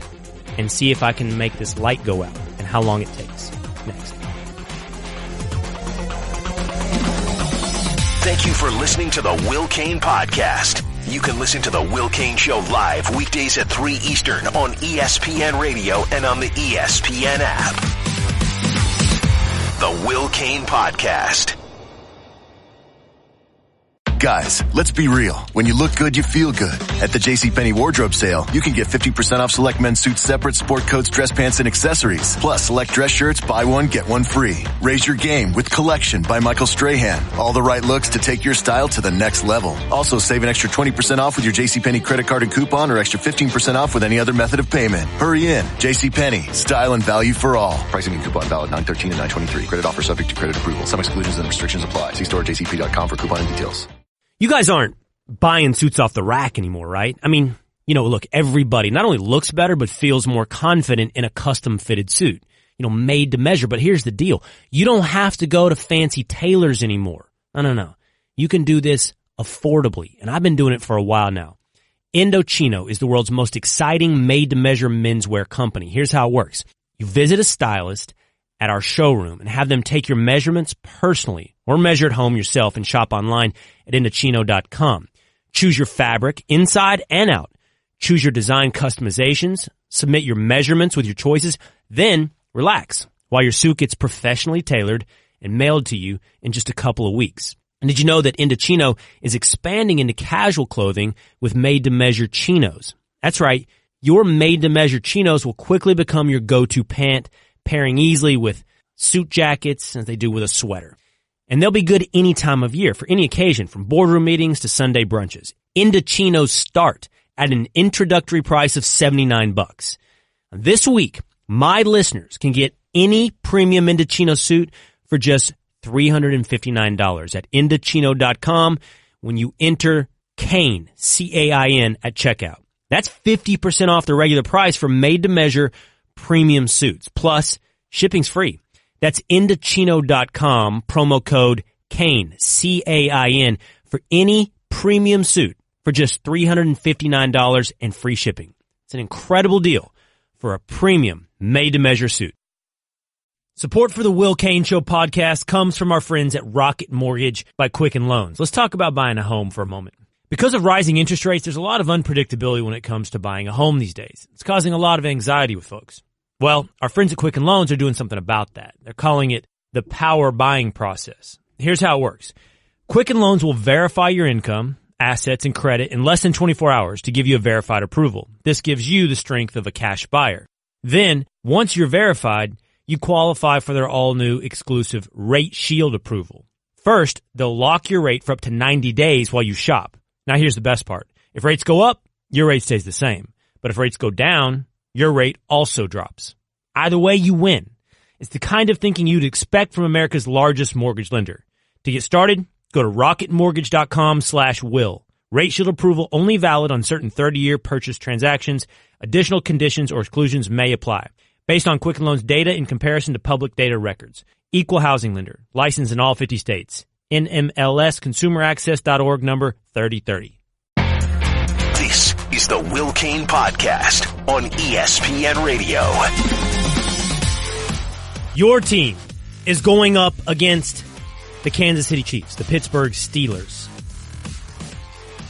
and see if I can make this light go out and how long it takes. Next. Thank you for listening to the Will Cain Podcast. You can listen to the Will Cain Show live weekdays at 3 Eastern on ESPN Radio and on the ESPN app. The Will Cain Podcast. Guys, let's be real. When you look good, you feel good. At the JCPenney wardrobe sale, you can get 50% off select men's suits separate, sport coats, dress pants, and accessories. Plus, select dress shirts, buy one, get one free. Raise your game with Collection by Michael Strahan. All the right looks to take your style to the next level. Also, save an extra 20% off with your JCPenney credit card and coupon or extra 15% off with any other method of payment. Hurry in. JCPenney. Style and value for all. Pricing and coupon valid 9/13 and 9/23. Credit offer subject to credit approval. Some exclusions and restrictions apply. See store at jcp.com for coupon and details. You guys aren't buying suits off the rack anymore, right? I mean, look, everybody not only looks better, but feels more confident in a custom-fitted suit, made to measure. But here's the deal. You don't have to go to fancy tailors anymore. No. You can do this affordably, and I've been doing it for a while now. Indochino is the world's most exciting made-to-measure menswear company. Here's how it works. You visit a stylist at our showroom and have them take your measurements personally or measure at home yourself and shop online at Indochino.com. Choose your fabric inside and out. Choose your design customizations. Submit your measurements with your choices. Then relax while your suit gets professionally tailored and mailed to you in just a couple of weeks. And did you know that Indochino is expanding into casual clothing with made-to-measure chinos? That's right. Your made-to-measure chinos will quickly become your go-to pant, pairing easily with suit jackets as they do with a sweater. And they'll be good any time of year for any occasion, from boardroom meetings to Sunday brunches. Indochinos start at an introductory price of $79. This week, my listeners can get any premium Indochino suit for just $359 at Indochino.com when you enter Cain, C-A-I-N, at checkout. That's 50% off the regular price for made-to-measure premium suits. Plus, shipping's free. That's Indochino.com, promo code Cain, C-A-I-N, for any premium suit for just $359 and free shipping. It's an incredible deal for a premium made-to-measure suit. Support for the Will Cain Show podcast comes from our friends at Rocket Mortgage by Quicken Loans. Let's talk about buying a home for a moment. Because of rising interest rates, there's a lot of unpredictability when it comes to buying a home these days. It's causing a lot of anxiety with folks. Well, our friends at Quicken Loans are doing something about that. They're calling it the power buying process. Here's how it works. Quicken Loans will verify your income, assets, and credit in less than 24 hours to give you a verified approval. This gives you the strength of a cash buyer. Then, once you're verified, you qualify for their all-new exclusive Rate Shield approval. First, they'll lock your rate for up to 90 days while you shop. Now, here's the best part. If rates go up, your rate stays the same. But if rates go down, your rate also drops. Either way, you win. It's the kind of thinking you'd expect from America's largest mortgage lender. To get started, go to rocketmortgage.com/will. Rate Shield approval only valid on certain 30-year purchase transactions. Additional conditions or exclusions may apply. Based on Quicken Loans data in comparison to public data records. Equal housing lender. Licensed in all 50 states. NMLSconsumeraccess.org number 3030. This is the Will Cain Podcast on ESPN Radio. Your team is going up against the Kansas City Chiefs, the Pittsburgh Steelers.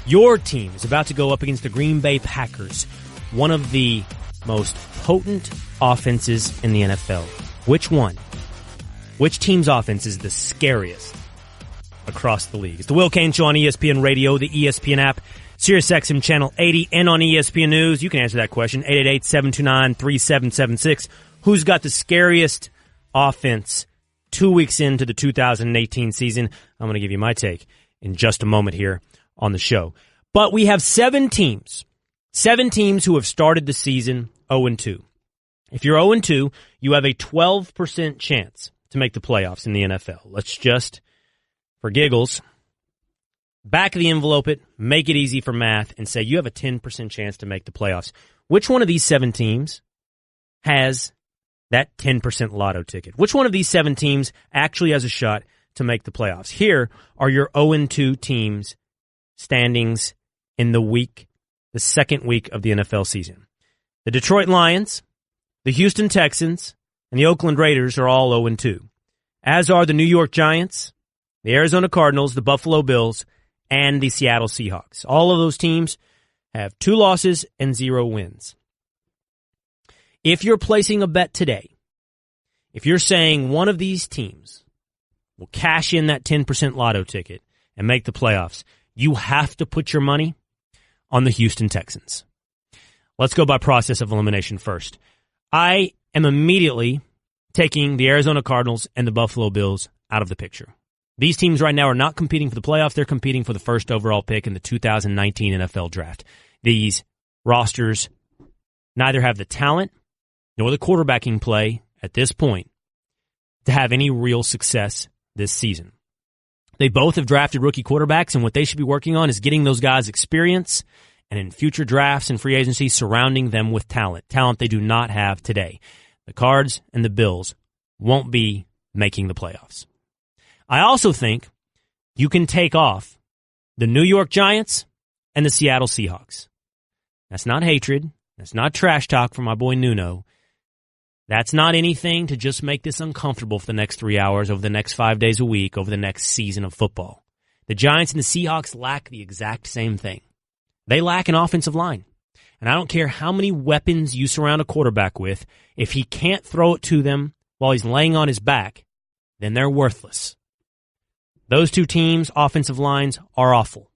Your team is about to go up against the Green Bay Packers, one of the most potent offenses in the NFL. Which one? Which team's offense is the scariest across the league? It's the Will Cain Show on ESPN Radio, the ESPN app, SiriusXM Channel 80, and on ESPN News. You can answer that question, 888-729-3776. Who's got the scariest offense 2 weeks into the 2018 season? I'm going to give you my take in just a moment here on the show. But we have 7 teams who have started the season 0-2. If you're 0-2, you have a 12% chance to make the playoffs in the NFL. Let's just, for giggles, back of the envelope it, make it easy for math, and say you have a 10% chance to make the playoffs. Which one of these 7 teams has that 10% lotto ticket? Which one of these 7 teams actually has a shot to make the playoffs? Here are your 0-2 teams' standings in the second week of the NFL season. The Detroit Lions, the Houston Texans, and the Oakland Raiders are all 0-2, as are the New York Giants, the Arizona Cardinals, the Buffalo Bills, and the Seattle Seahawks. All of those teams have 2 losses and 0 wins. If you're placing a bet today, if you're saying one of these teams will cash in that 10% lotto ticket and make the playoffs, you have to put your money on the Houston Texans. Let's go by process of elimination first. I am immediately taking the Arizona Cardinals and the Buffalo Bills out of the picture. These teams right now are not competing for the playoffs. They're competing for the first overall pick in the 2019 NFL Draft. These rosters neither have the talent nor the quarterbacking play at this point to have any real success this season. They both have drafted rookie quarterbacks, and what they should be working on is getting those guys experience and in future drafts and free agency surrounding them with talent they do not have today. The Cards and the Bills won't be making the playoffs. I also think you can take off the New York Giants and the Seattle Seahawks. That's not hatred. That's not trash talk for my boy Nuno. That's not anything to just make this uncomfortable for the next 3 hours, over the next 5 days a week, over the next season of football. The Giants and the Seahawks lack the exact same thing. They lack an offensive line. And I don't care how many weapons you surround a quarterback with, if he can't throw it to them while he's laying on his back, then they're worthless. Those 2 teams' offensive lines are awful,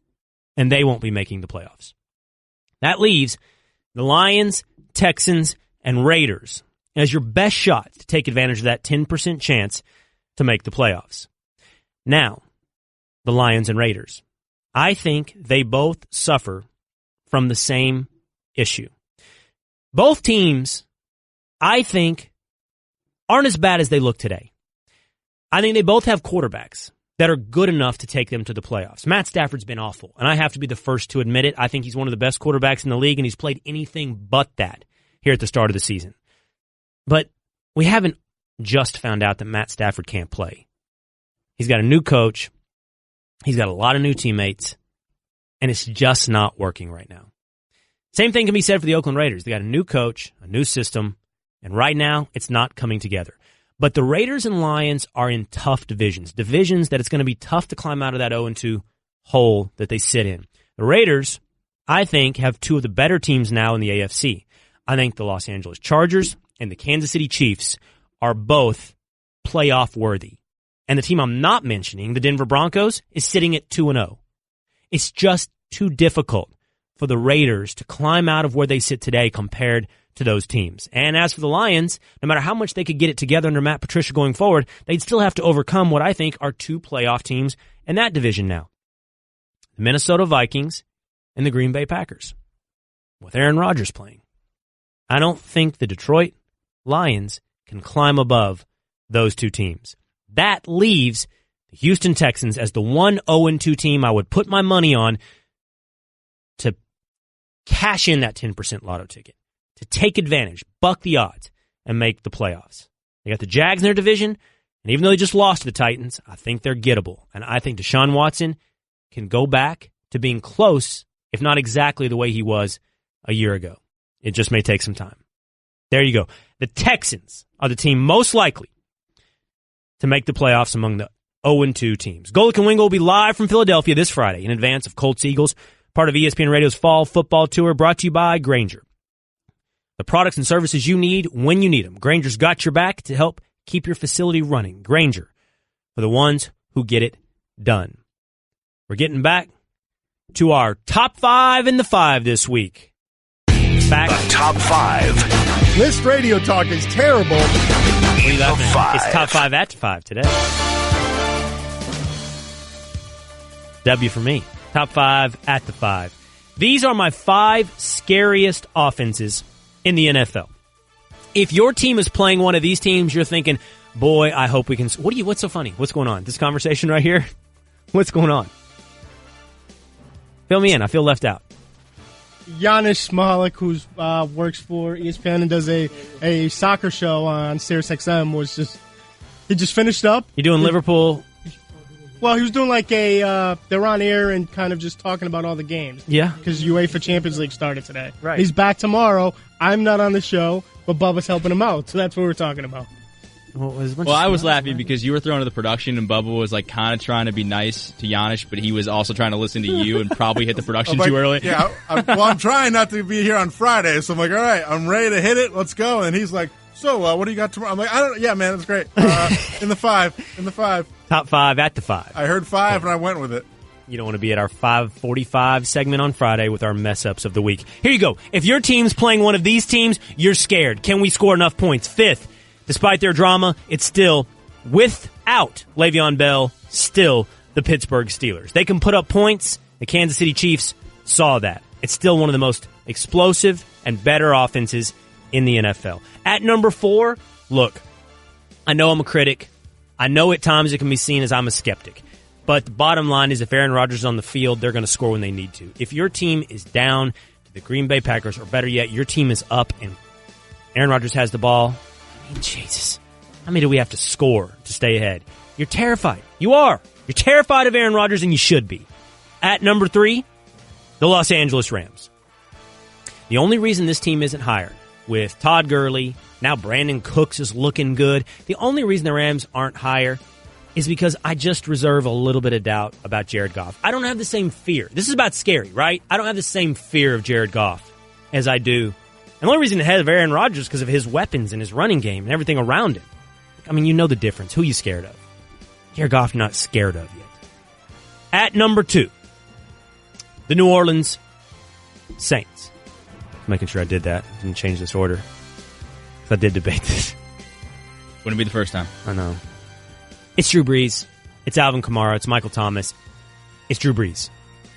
and they won't be making the playoffs. That leaves the Lions, Texans, and Raiders as your best shot to take advantage of that 10% chance to make the playoffs. Now, the Lions and Raiders. I think they both suffer from the same issue. Both teams, I think, aren't as bad as they look today. I think they both have quarterbacks that are good enough to take them to the playoffs. Matt Stafford's been awful, and I have to be the first to admit it. I think he's one of the best quarterbacks in the league, and he's played anything but that here at the start of the season. But we haven't just found out that Matt Stafford can't play. He's got a new coach. He's got a lot of new teammates, and it's just not working right now. Same thing can be said for the Oakland Raiders. They got a new coach, a new system, and right now it's not coming together. But the Raiders and Lions are in tough divisions that it's going to be tough to climb out of that 0-2 hole that they sit in. The Raiders, I think, have 2 of the better teams now in the AFC. I think the Los Angeles Chargers and the Kansas City Chiefs are both playoff worthy. And the team I'm not mentioning, the Denver Broncos, is sitting at 2-0. It's just too difficult for the Raiders to climb out of where they sit today compared to those teams. And as for the Lions, no matter how much they could get it together under Matt Patricia going forward, they'd still have to overcome what I think are 2 playoff teams in that division now. The Minnesota Vikings and the Green Bay Packers, with Aaron Rodgers playing. I don't think the Detroit Lions can climb above those two teams. That leaves the Houston Texans as the 1-0-2 team I would put my money on to cash in that 10% lotto ticket, to take advantage, buck the odds, and make the playoffs. They got the Jags in their division, and even though they just lost to the Titans, I think they're gettable. And I think Deshaun Watson can go back to being close, if not exactly the way he was a year ago. It just may take some time. There you go. The Texans are the team most likely to make the playoffs among the 0-2 teams. Golic and Wingo will be live from Philadelphia this Friday in advance of Colts-Eagles, part of ESPN Radio's Fall Football Tour, brought to you by Grainger. The products and services you need when you need them. Grainger's got your back to help keep your facility running. Grainger, for the ones who get it done. We're getting back to our top 5 in the 5 this week. Back. The top 5. List radio talk is terrible. What are you laughing at? It's top 5 at 5 today. W for me. Top 5 at the 5. These are my 5 scariest offenses in the NFL. If your team is playing one of these teams, you're thinking, boy, I hope we can. What's so funny? What's going on? This conversation right here? What's going on? Fill me in. I feel left out. Giannis Mahalik, who works for ESPN and does a soccer show on SiriusXM, he just finished up. You doing Liverpool? Well, he was doing like they're on air and kind of just talking about all the games. Yeah. Because UEFA Champions League started today. Right. He's back tomorrow. I'm not on the show, but Bubba's helping him out. So that's what we're talking about. Well, I was laughing because you were throwing to the production and Bubba was like kind of trying to be nice to Giannis, but he was also trying to listen to you and probably hit the production too early. Yeah, I'm trying not to be here on Friday, so I'm like, all right, I'm ready to hit it. Let's go. And he's like, so what do you got tomorrow? I'm like, yeah, man, it's great. In the 5. Top 5 at the 5. I heard 5 and I went with it. You don't want to be at our 5:45 segment on Friday with our mess-ups of the week. Here you go. If your team's playing one of these teams, you're scared. Can we score enough points? 5th. Despite their drama, it's still, without Le'Veon Bell, still the Pittsburgh Steelers. They can put up points. The Kansas City Chiefs saw that. It's still one of the most explosive and better offenses in the NFL. At number 4, look, I know I'm a critic. I know at times it can be seen as I'm a skeptic. But the bottom line is if Aaron Rodgers is on the field, they're going to score when they need to. If your team is down to the Green Bay Packers, or better yet, your team is up and Aaron Rodgers has the ball, I mean, Jesus, how many do we have to score to stay ahead? You're terrified. You are. You're terrified of Aaron Rodgers, and you should be. At number 3, the Los Angeles Rams. The only reason this team isn't higher, with Todd Gurley, now Brandon Cooks is looking good, the only reason the Rams aren't higher is because I just reserve a little bit of doubt about Jared Goff. I don't have the same fear. This is about scary, right? I don't have the same fear of Jared Goff as I do. And the only reason ahead of Aaron Rodgers is because of his weapons and his running game and everything around him. I mean, you know the difference. Who are you scared of? Jared Goff, you're not scared of yet. At number 2, the New Orleans Saints. Making sure I did that. Didn't change this order. Because I did debate this. Wouldn't be the first time. I know. It's Drew Brees. It's Alvin Kamara. It's Michael Thomas. It's Drew Brees.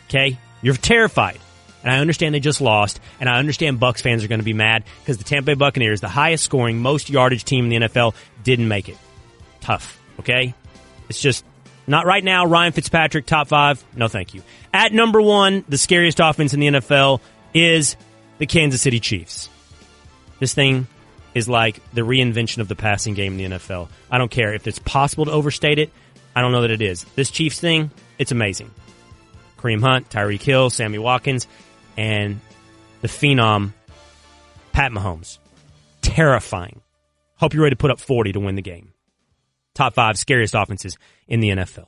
Okay? You're terrified. And I understand they just lost, and I understand Bucs fans are going to be mad because the Tampa Bay Buccaneers, the highest scoring, most yardage team in the NFL, didn't make it. Tough, okay? It's just not right now. Ryan Fitzpatrick, top 5, no thank you. At number 1, the scariest offense in the NFL is the Kansas City Chiefs. This thing is like the reinvention of the passing game in the NFL. I don't care if it's possible to overstate it. I don't know that it is. This Chiefs thing, it's amazing. Kareem Hunt, Tyreek Hill, Sammy Watkins, and the phenom, Pat Mahomes. Terrifying. Hope you're ready to put up 40 to win the game. Top 5 scariest offenses in the NFL.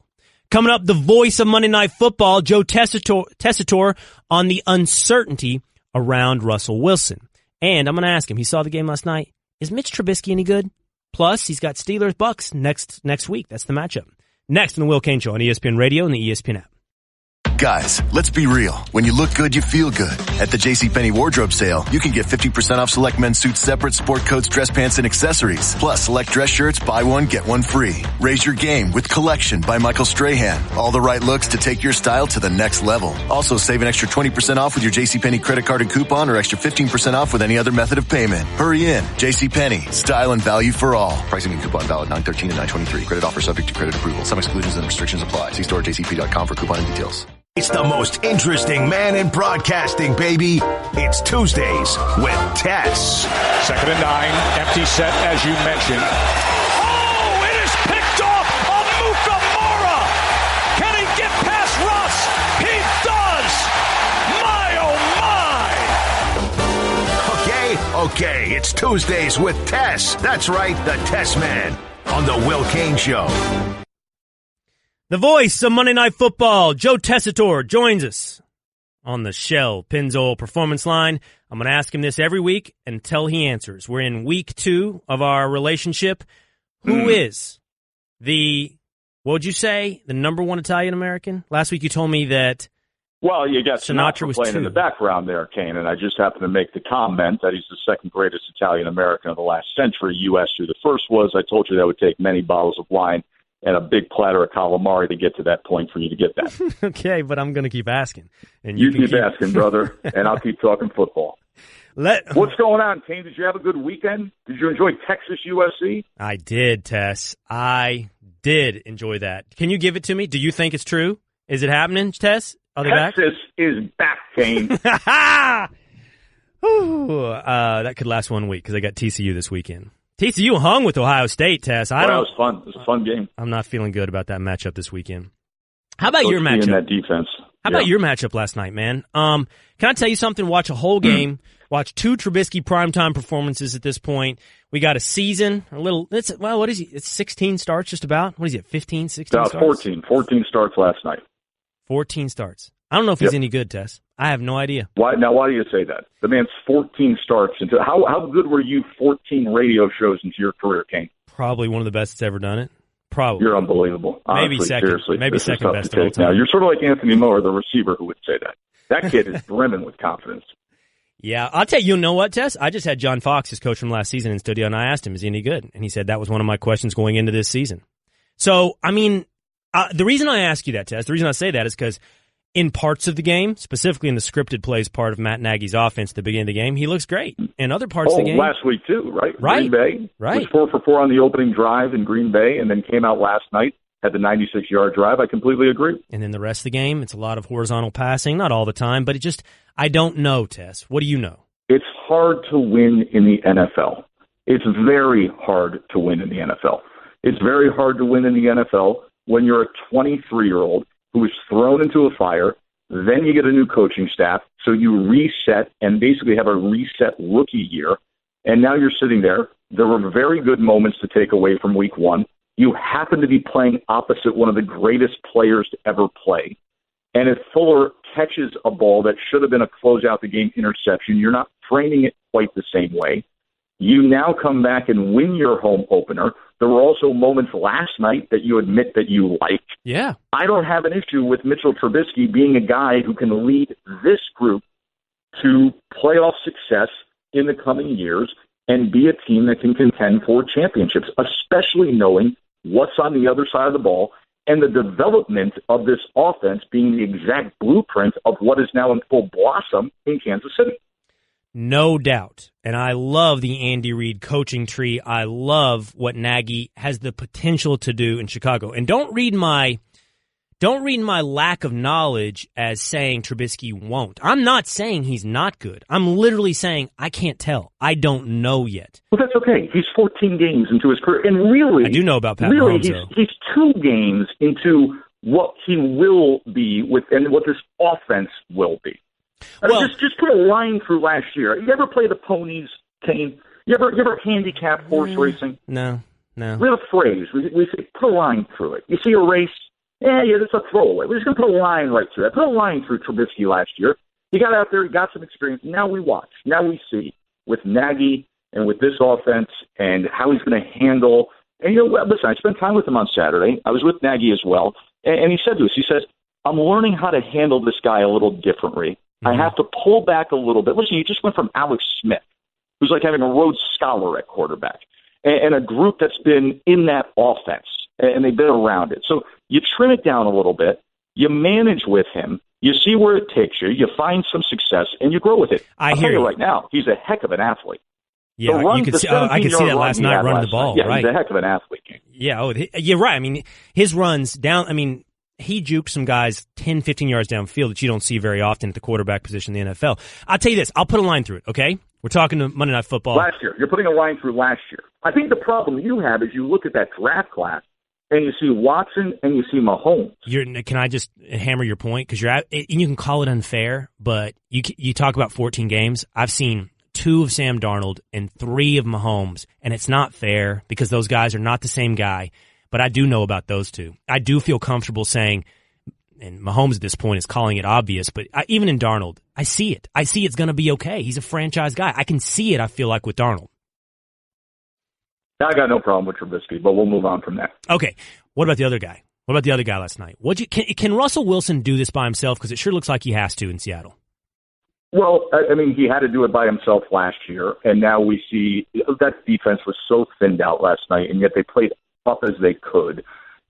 Coming up, the voice of Monday Night Football, Joe Tessitore, on the uncertainty around Russell Wilson. And I'm going to ask him, he saw the game last night, is Mitch Trubisky any good? Plus, he's got Steelers-Bucks next week. That's the matchup. Next on the Will Cain Show on ESPN Radio and the ESPN app. Guys, let's be real. When you look good, you feel good. At the JCPenney wardrobe sale, you can get 50% off select men's suits separate, sport coats, dress pants, and accessories. Plus, select dress shirts, buy one, get one free. Raise your game with Collection by Michael Strahan. All the right looks to take your style to the next level. Also, save an extra 20% off with your JCPenney credit card and coupon, or extra 15% off with any other method of payment. Hurry in. JCPenney. Style and value for all. Pricing and coupon valid 9/13 and 9/23. Credit offer subject to credit approval. Some exclusions and restrictions apply. See store at jcp.com for coupon and details. It's the most interesting man in broadcasting, baby. It's Tuesdays with Tess. 2nd and 9, empty set as you mentioned. Oh, it is picked off Amukamara. Can he get past Russ? He does. My, oh, my. Okay, it's Tuesdays with Tess. That's right, the Tess Man on the Will Cain Show. The voice of Monday Night Football, Joe Tessitore, joins us on the Shell Pennzoil Performance Line. I'm going to ask him this every week until he answers. We're in week 2 of our relationship. Who is what would you say, the number 1 Italian American? Last week you told me that Well, you got Sinatra was playing 2. in the background there, Cain, and I just happened to make the comment that he's the second greatest Italian American of the last century. You asked who the first was. I told you that would take many bottles of wine and a big platter of calamari to get to that point for you to get that. Okay, but I'm going to keep asking. And you keep asking, brother, and I'll keep talking football. What's going on, Cain? Did you have a good weekend? Did you enjoy Texas USC? I did, Tess. I did enjoy that. Can you give it to me? Do you think it's true? Is it happening, Tess? Are they Texas is back, Cain. That could last 1 week because I got TCU this weekend. TCU hung with Ohio State, Tess. That was fun. It was a fun game. I'm not feeling good about that matchup this weekend. How about your matchup? matchup? That defense. How about your matchup last night, man? Can I tell you something? Watch a whole game. Watch 2 Trubisky primetime performances at this point. We got a season, what is he? It's 16 starts just about. What is he, 15, 16 starts? 14. 14 starts last night. 14 starts. I don't know if he's any good, Tess. I have no idea. Why do you say that? The man's 14 starts into how good were you 14 radio shows into your career, Cain? Probably one of the best that's ever done it. Probably. You're unbelievable. Honestly, maybe second. Seriously, maybe second best of all time. Now, you're sort of like Anthony Moore, the receiver, who would say that. That kid is brimming with confidence. Yeah, I'll tell you, know what, Tess? I just had John Fox, his coach from last season, in studio, and I asked him, is he any good? And he said that was one of my questions going into this season. So, I mean, the reason I ask you that, Tess, the reason I say that is because in parts of the game, specifically in the scripted plays part of Matt Nagy's offense at the beginning of the game, he looks great. In other parts of the game. Last week, too, right? Right. Green Bay. Right. Was 4 for 4 on the opening drive in Green Bay, and then came out last night, had the 96-yard drive. I completely agree. And then the rest of the game, it's a lot of horizontal passing, not all the time, but I don't know, Tess. What do you know? It's hard to win in the NFL. It's very hard to win in the NFL. It's very hard to win in the NFL when you're a 23-year-old who is thrown into a fire. Then you get a new coaching staff, so you reset and basically have a reset rookie year. And now you're sitting there. There were very good moments to take away from week 1. You happen to be playing opposite one of the greatest players to ever play. And if Fuller catches a ball that should have been a closeout the game interception, you're not framing it quite the same way. You now come back and win your home opener. There were also moments last night that you admit that you liked. Yeah. I don't have an issue with Mitchell Trubisky being a guy who can lead this group to playoff success in the coming years and be a team that can contend for championships, especially knowing what's on the other side of the ball and the development of this offense being the exact blueprint of what is now in full blossom in Kansas City. No doubt. And I love the Andy Reid coaching tree. I love what Nagy has the potential to do in Chicago. And don't read my lack of knowledge as saying Trubisky won't. I'm not saying he's not good. I'm literally saying I can't tell. I don't know yet. Well, that's okay. He's 14 games into his career. And really, I do know about Pat Mahomes, though. He's 2 games into what he will be and what this offense will be. Well, just put a line through last year. You ever play the ponies, Cain? You ever handicap horse racing? No. We have a phrase. We say put a line through it. You see a race? Yeah, that's a throwaway. We're just going to put a line right through that. Put a line through Trubisky last year. He got out there. He got some experience. Now we watch. Now we see with Nagy and with this offense and how he's going to handle. And listen, I spent time with him on Saturday. I was with Nagy as well. And he said to us, he says, I'm learning how to handle this guy a little differently. I have to pull back a little bit. Listen, you just went from Alex Smith, who's like having a Rhodes Scholar at quarterback, and a group that's been in that offense, and they've been around it. So you trim it down a little bit, you manage with him, you see where it takes you, you find some success, and you grow with it. I'll tell you right now, he's a heck of an athlete. Yeah, you could see, I could see that last night running the ball. Yeah, right. He's a heck of an athlete. Yeah, you're right. I mean, his runs down, he juked some guys 10, 15 yards downfield that you don't see very often at the quarterback position in the NFL. I'll tell you this. I'll put a line through it, okay? We're talking to Monday Night Football. Last year. You're putting a line through last year. I think the problem you have is you look at that draft class and you see Watson and you see Mahomes. Can I just hammer your point? Because you can call it unfair, but you talk about 14 games. I've seen 2 of Sam Darnold and 3 of Mahomes, and it's not fair because those guys are not the same guy. But I do know about those 2. I do feel comfortable saying, and Mahomes at this point is calling it obvious, but even in Darnold, I see it. I see it's going to be okay. He's a franchise guy. I can see it, I feel like, with Darnold. I got no problem with Trubisky, but we'll move on from that. Okay. What about the other guy? What about the other guy last night? Can Russell Wilson do this by himself? Because it sure looks like he has to in Seattle. Well, he had to do it by himself last year, and now we see that defense was so thinned out last night, and yet they played up as they could.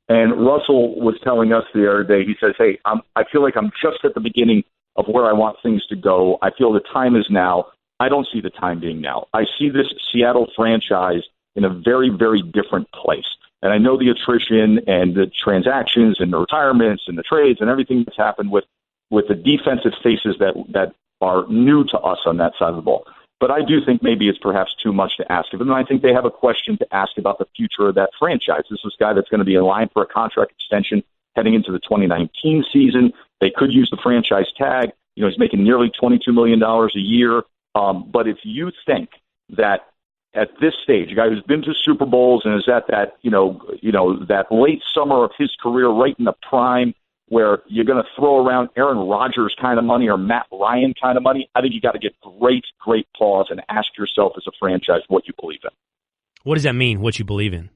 And Russell was telling us the other day, he says, hey, I feel like I'm just at the beginning of where I want things to go. I feel the time is now. I don't see the time being now. I see this Seattle franchise in a very, very different place. And I know the attrition and the transactions and the retirements and the trades and everything that's happened with the defensive faces that are new to us on that side of the ball. But I do think maybe it's perhaps too much to ask of them. And I think they have a question to ask about the future of that franchise. This is a guy that's going to be in line for a contract extension heading into the 2019 season. They could use the franchise tag. He's making nearly $22 million a year. But if you think that at this stage, a guy who's been to Super Bowls and is at that, that late summer of his career, right in the prime, where you're going to throw around Aaron Rodgers kind of money or Matt Ryan kind of money, I think you got to get great pause and ask yourself as a franchise what you believe in. What does that mean, what you believe in?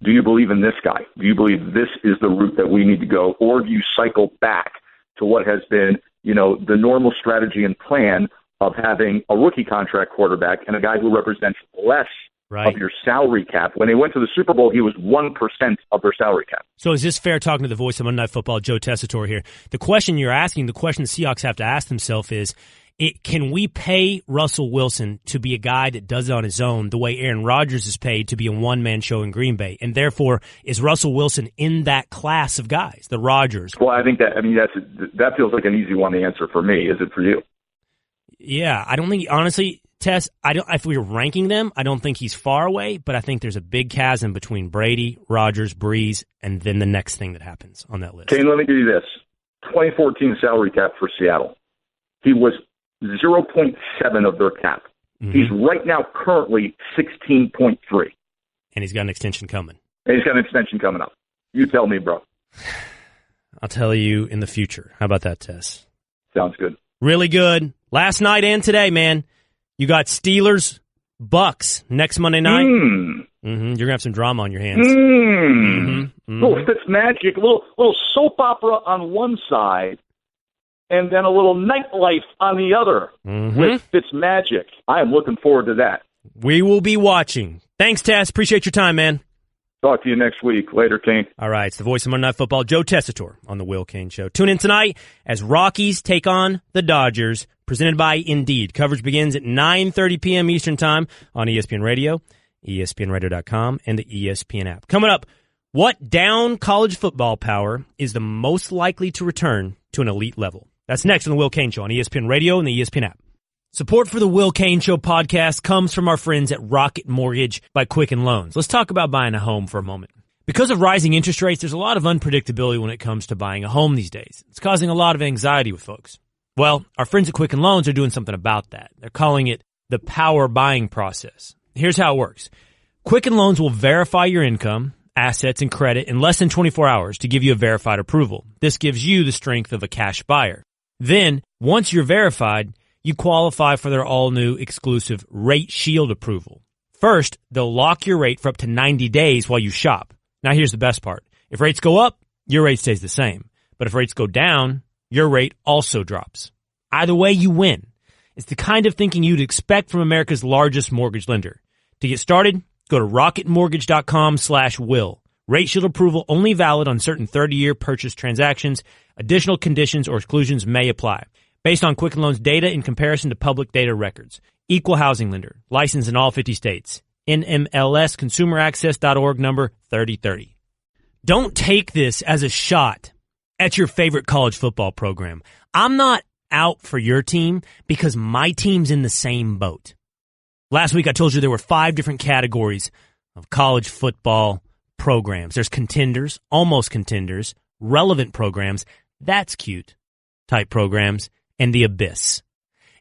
Do you believe in this guy? Do you believe this is the route that we need to go? Or do you cycle back to what has been, the normal strategy and plan of having a rookie contract quarterback and a guy who represents less of your salary cap? When they went to the Super Bowl, he was 1% of their salary cap. So is this fair, talking to the voice of Monday Night Football, Joe Tessitore here? The question you're asking, the question the Seahawks have to ask themselves is, can we pay Russell Wilson to be a guy that does it on his own the way Aaron Rodgers is paid to be a one-man show in Green Bay? And therefore, is Russell Wilson in that class of guys, the Rodgers? Well, I think that feels like an easy one to answer for me. Is it for you? Yeah, I don't think, honestly, Tess, if we were ranking them, I don't think he's far away, but I think there's a big chasm between Brady, Rodgers, Breeze, and then the next thing that happens on that list. Cain, let me give you this. 2014 salary cap for Seattle. He was 0.7 of their cap. Mm-hmm. He's right now currently 16.3. And he's got an extension coming. Up. You tell me, bro. I'll tell you in the future. How about that, Tess? Sounds good. Really good. Last night and today, man. You got Steelers, Bucks next Monday night. You're going to have some drama on your hands. Little Fitzmagic, a little soap opera on one side, and then a little nightlife on the other with Fitzmagic. I am looking forward to that. We will be watching. Thanks, Tess. Appreciate your time, man. Talk to you next week. Later, Cain. All right, it's the voice of Monday Night Football, Joe Tessitore, on the Will Cain Show. Tune in tonight as Rockies take on the Dodgers, presented by Indeed. Coverage begins at 9:30 p.m. Eastern Time on ESPN Radio, ESPNRadio.com, and the ESPN app. Coming up, what down college football power is the most likely to return to an elite level? That's next on the Will Cain Show on ESPN Radio and the ESPN app. Support for the Will Cain Show podcast comes from our friends at Rocket Mortgage by Quicken Loans. Let's talk about buying a home for a moment. Because of rising interest rates, there's a lot of unpredictability when it comes to buying a home these days. It's causing a lot of anxiety with folks. Well, our friends at Quicken Loans are doing something about that. They're calling it the power buying process. Here's how it works. Quicken Loans will verify your income, assets, and credit in less than 24 hours to give you a verified approval. This gives you the strength of a cash buyer. Then, once you're verified, you qualify for their all-new exclusive Rate Shield approval. First, they'll lock your rate for up to 90 days while you shop. Now, here's the best part. If rates go up, your rate stays the same. But if rates go down, your rate also drops. Either way, you win. It's the kind of thinking you'd expect from America's largest mortgage lender. To get started, go to rocketmortgage.com/will. Rate Shield approval only valid on certain 30-year purchase transactions. Additional conditions or exclusions may apply. Based on Quicken Loans data in comparison to public data records. Equal housing lender. Licensed in all 50 states. NMLSconsumeraccess.org number 3030. Don't take this as a shot at your favorite college football program. I'm not out for your team because my team's in the same boat. Last week I told you there were 5 different categories of college football programs. There's contenders, almost contenders, relevant programs, that's cute type programs, and the abyss.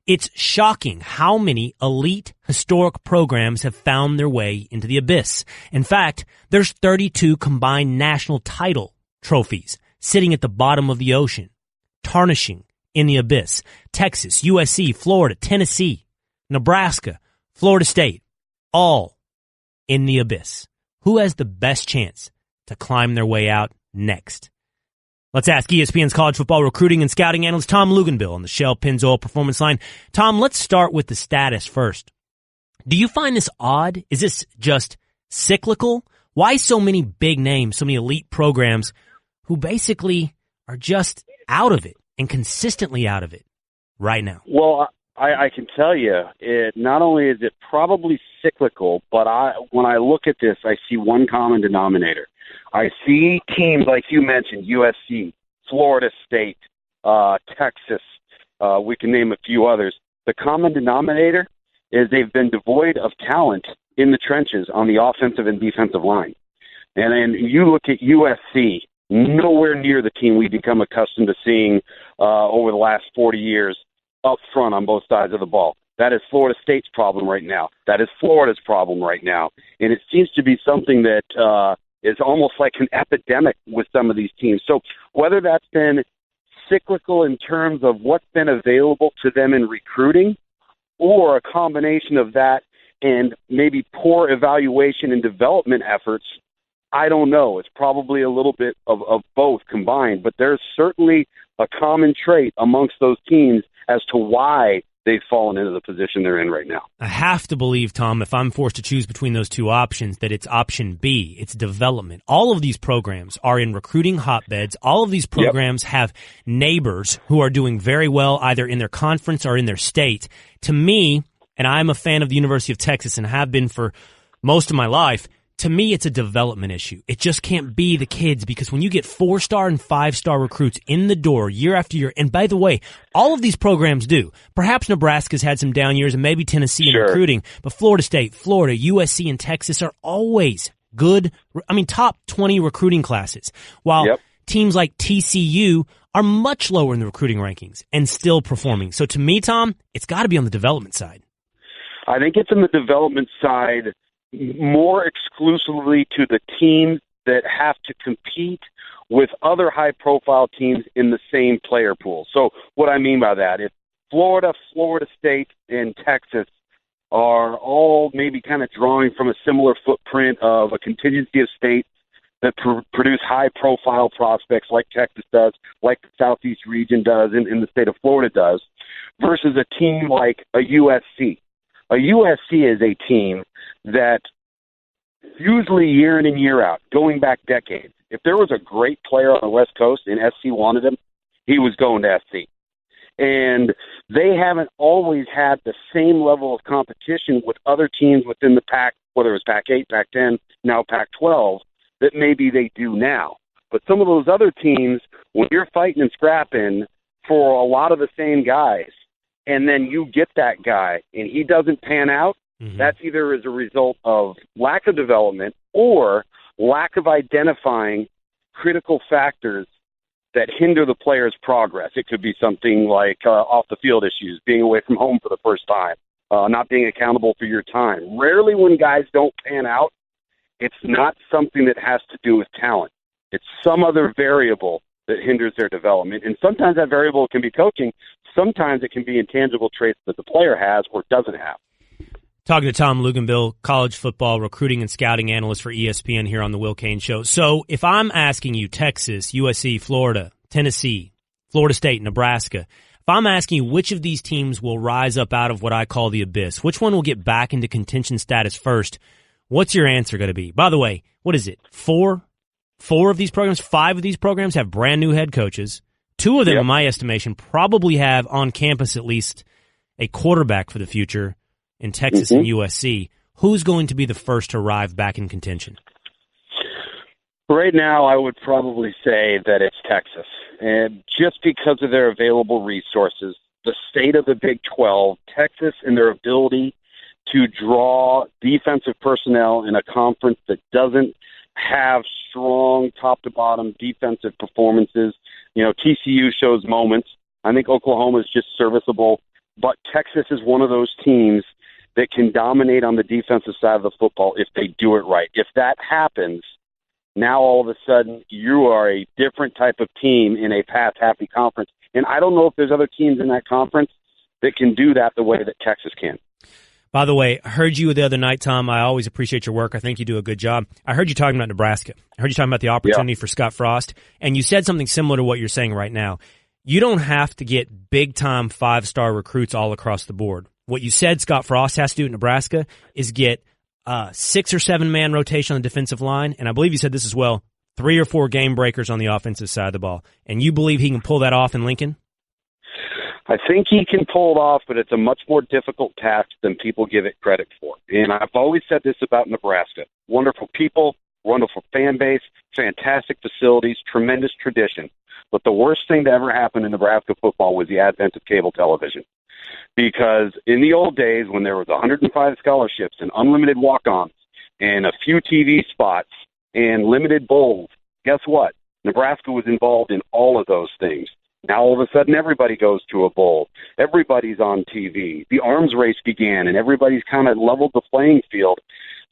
It's shocking how many elite historic programs have found their way into the abyss. In fact, there's 32 combined national title trophies sitting at the bottom of the ocean, tarnishing in the abyss. Texas, USC, Florida, Tennessee, Nebraska, Florida State, all in the abyss. Who has the best chance to climb their way out next? Let's ask ESPN's college football recruiting and scouting analyst Tom Luganbill on the Shell Pennzoil Performance Line. Tom, let's start with the status first. Do you find this odd? Is this just cyclical? Why so many big names, so many elite programs who basically are just out of it and consistently out of it right now? Well, I can tell you, not only is it probably cyclical, but when I look at this, I see one common denominator. I see teams like you mentioned, USC, Florida State, Texas, we can name a few others. The common denominator is they've been devoid of talent in the trenches on the offensive and defensive line. And then you look at USC, nowhere near the team we've become accustomed to seeing over the last 40 years up front on both sides of the ball. That is Florida State's problem right now. That is Florida's problem right now. And it seems to be something that is almost like an epidemic with some of these teams. So whether that's been cyclical in terms of what's been available to them in recruiting, or a combination of that and maybe poor evaluation and development efforts, I don't know. It's probably a little bit of both combined, but there's certainly a common trait amongst those teams as to why they've fallen into the position they're in right now. I have to believe, Tom, if I'm forced to choose between those two options, that it's option B. It's development. All of these programs are in recruiting hotbeds. All of these programs have neighbors who are doing very well either in their conference or in their state. To me, and I'm a fan of the University of Texas and have been for most of my life, to me, it's a development issue. It just can't be the kids, because when you get 4-star and 5-star recruits in the door year after year, and by the way, all of these programs do. Perhaps Nebraska's had some down years and maybe Tennessee in recruiting, but Florida State, Florida, USC, and Texas are always good, top 20 recruiting classes, while teams like TCU are much lower in the recruiting rankings and still performing. So to me, Tom, it's got to be on the development side. I think it's on the development side more exclusively to the teams that have to compete with other high-profile teams in the same player pool. So what I mean by that is Florida, Florida State, and Texas are all maybe kind of drawing from a similar footprint of a contingency of states that produce high-profile prospects like Texas does, like the Southeast region does, and the state of Florida does, versus a team like a USC. A USC is a team that usually year in and year out, going back decades, if there was a great player on the West Coast and SC wanted him, he was going to SC. And they haven't always had the same level of competition with other teams within the Pac, whether it was Pac-8, Pac-10, now Pac-12, that maybe they do now. But some of those other teams, when you're fighting and scrapping for a lot of the same guys, and then you get that guy and he doesn't pan out, that's either as a result of lack of development or lack of identifying critical factors that hinder the player's progress. It could be something like off-the-field issues, being away from home for the first time, not being accountable for your time. Rarely when guys don't pan out, it's not something that has to do with talent. It's some other variable that hinders their development. And sometimes that variable can be coaching. Sometimes it can be intangible traits that the player has or doesn't have. Talking to Tom Luganbill, college football recruiting and scouting analyst for ESPN here on the Will Cain Show. So if I'm asking you Texas, USC, Florida, Tennessee, Florida State, Nebraska. If I'm asking you which of these teams will rise up out of what I call the abyss, which one will get back into contention status first, what's your answer going to be? By the way, what is it? Four of these programs, 5 of these programs have brand new head coaches. 2 of them, in my estimation, probably have on campus at least a quarterback for the future in Texas and USC. Who's going to be the first to arrive back in contention? Right now, I would probably say that it's Texas. And just because of their available resources, the state of the Big 12, Texas and their ability to draw defensive personnel in a conference that doesn't have strong top-to-bottom defensive performances. You know, TCU shows moments. I think Oklahoma is just serviceable. But Texas is one of those teams that can dominate on the defensive side of the football if they do it right. If that happens, now all of a sudden you are a different type of team in a pass-happy conference. And I don't know if there's other teams in that conference that can do that the way that Texas can. By the way, I heard you the other night, Tom. I always appreciate your work. I think you do a good job. I heard you talking about Nebraska. I heard you talking about the opportunity for Scott Frost. And you said something similar to what you're saying right now. You don't have to get big-time 5-star recruits all across the board. What you said Scott Frost has to do at Nebraska is get 6 or 7 man rotation on the defensive line, and I believe you said this as well, 3 or 4 game breakers on the offensive side of the ball. And you believe he can pull that off in Lincoln? I think he can pull it off, but it's a much more difficult task than people give it credit for. And I've always said this about Nebraska. Wonderful people, wonderful fan base, fantastic facilities, tremendous tradition. But the worst thing to ever happen in Nebraska football was the advent of cable television. Because in the old days, when there was 105 scholarships and unlimited walk-ons and a few TV spots and limited bowls, guess what? Nebraska was involved in all of those things. Now all of a sudden everybody goes to a bowl. Everybody's on TV. The arms race began, and everybody's kind of leveled the playing field.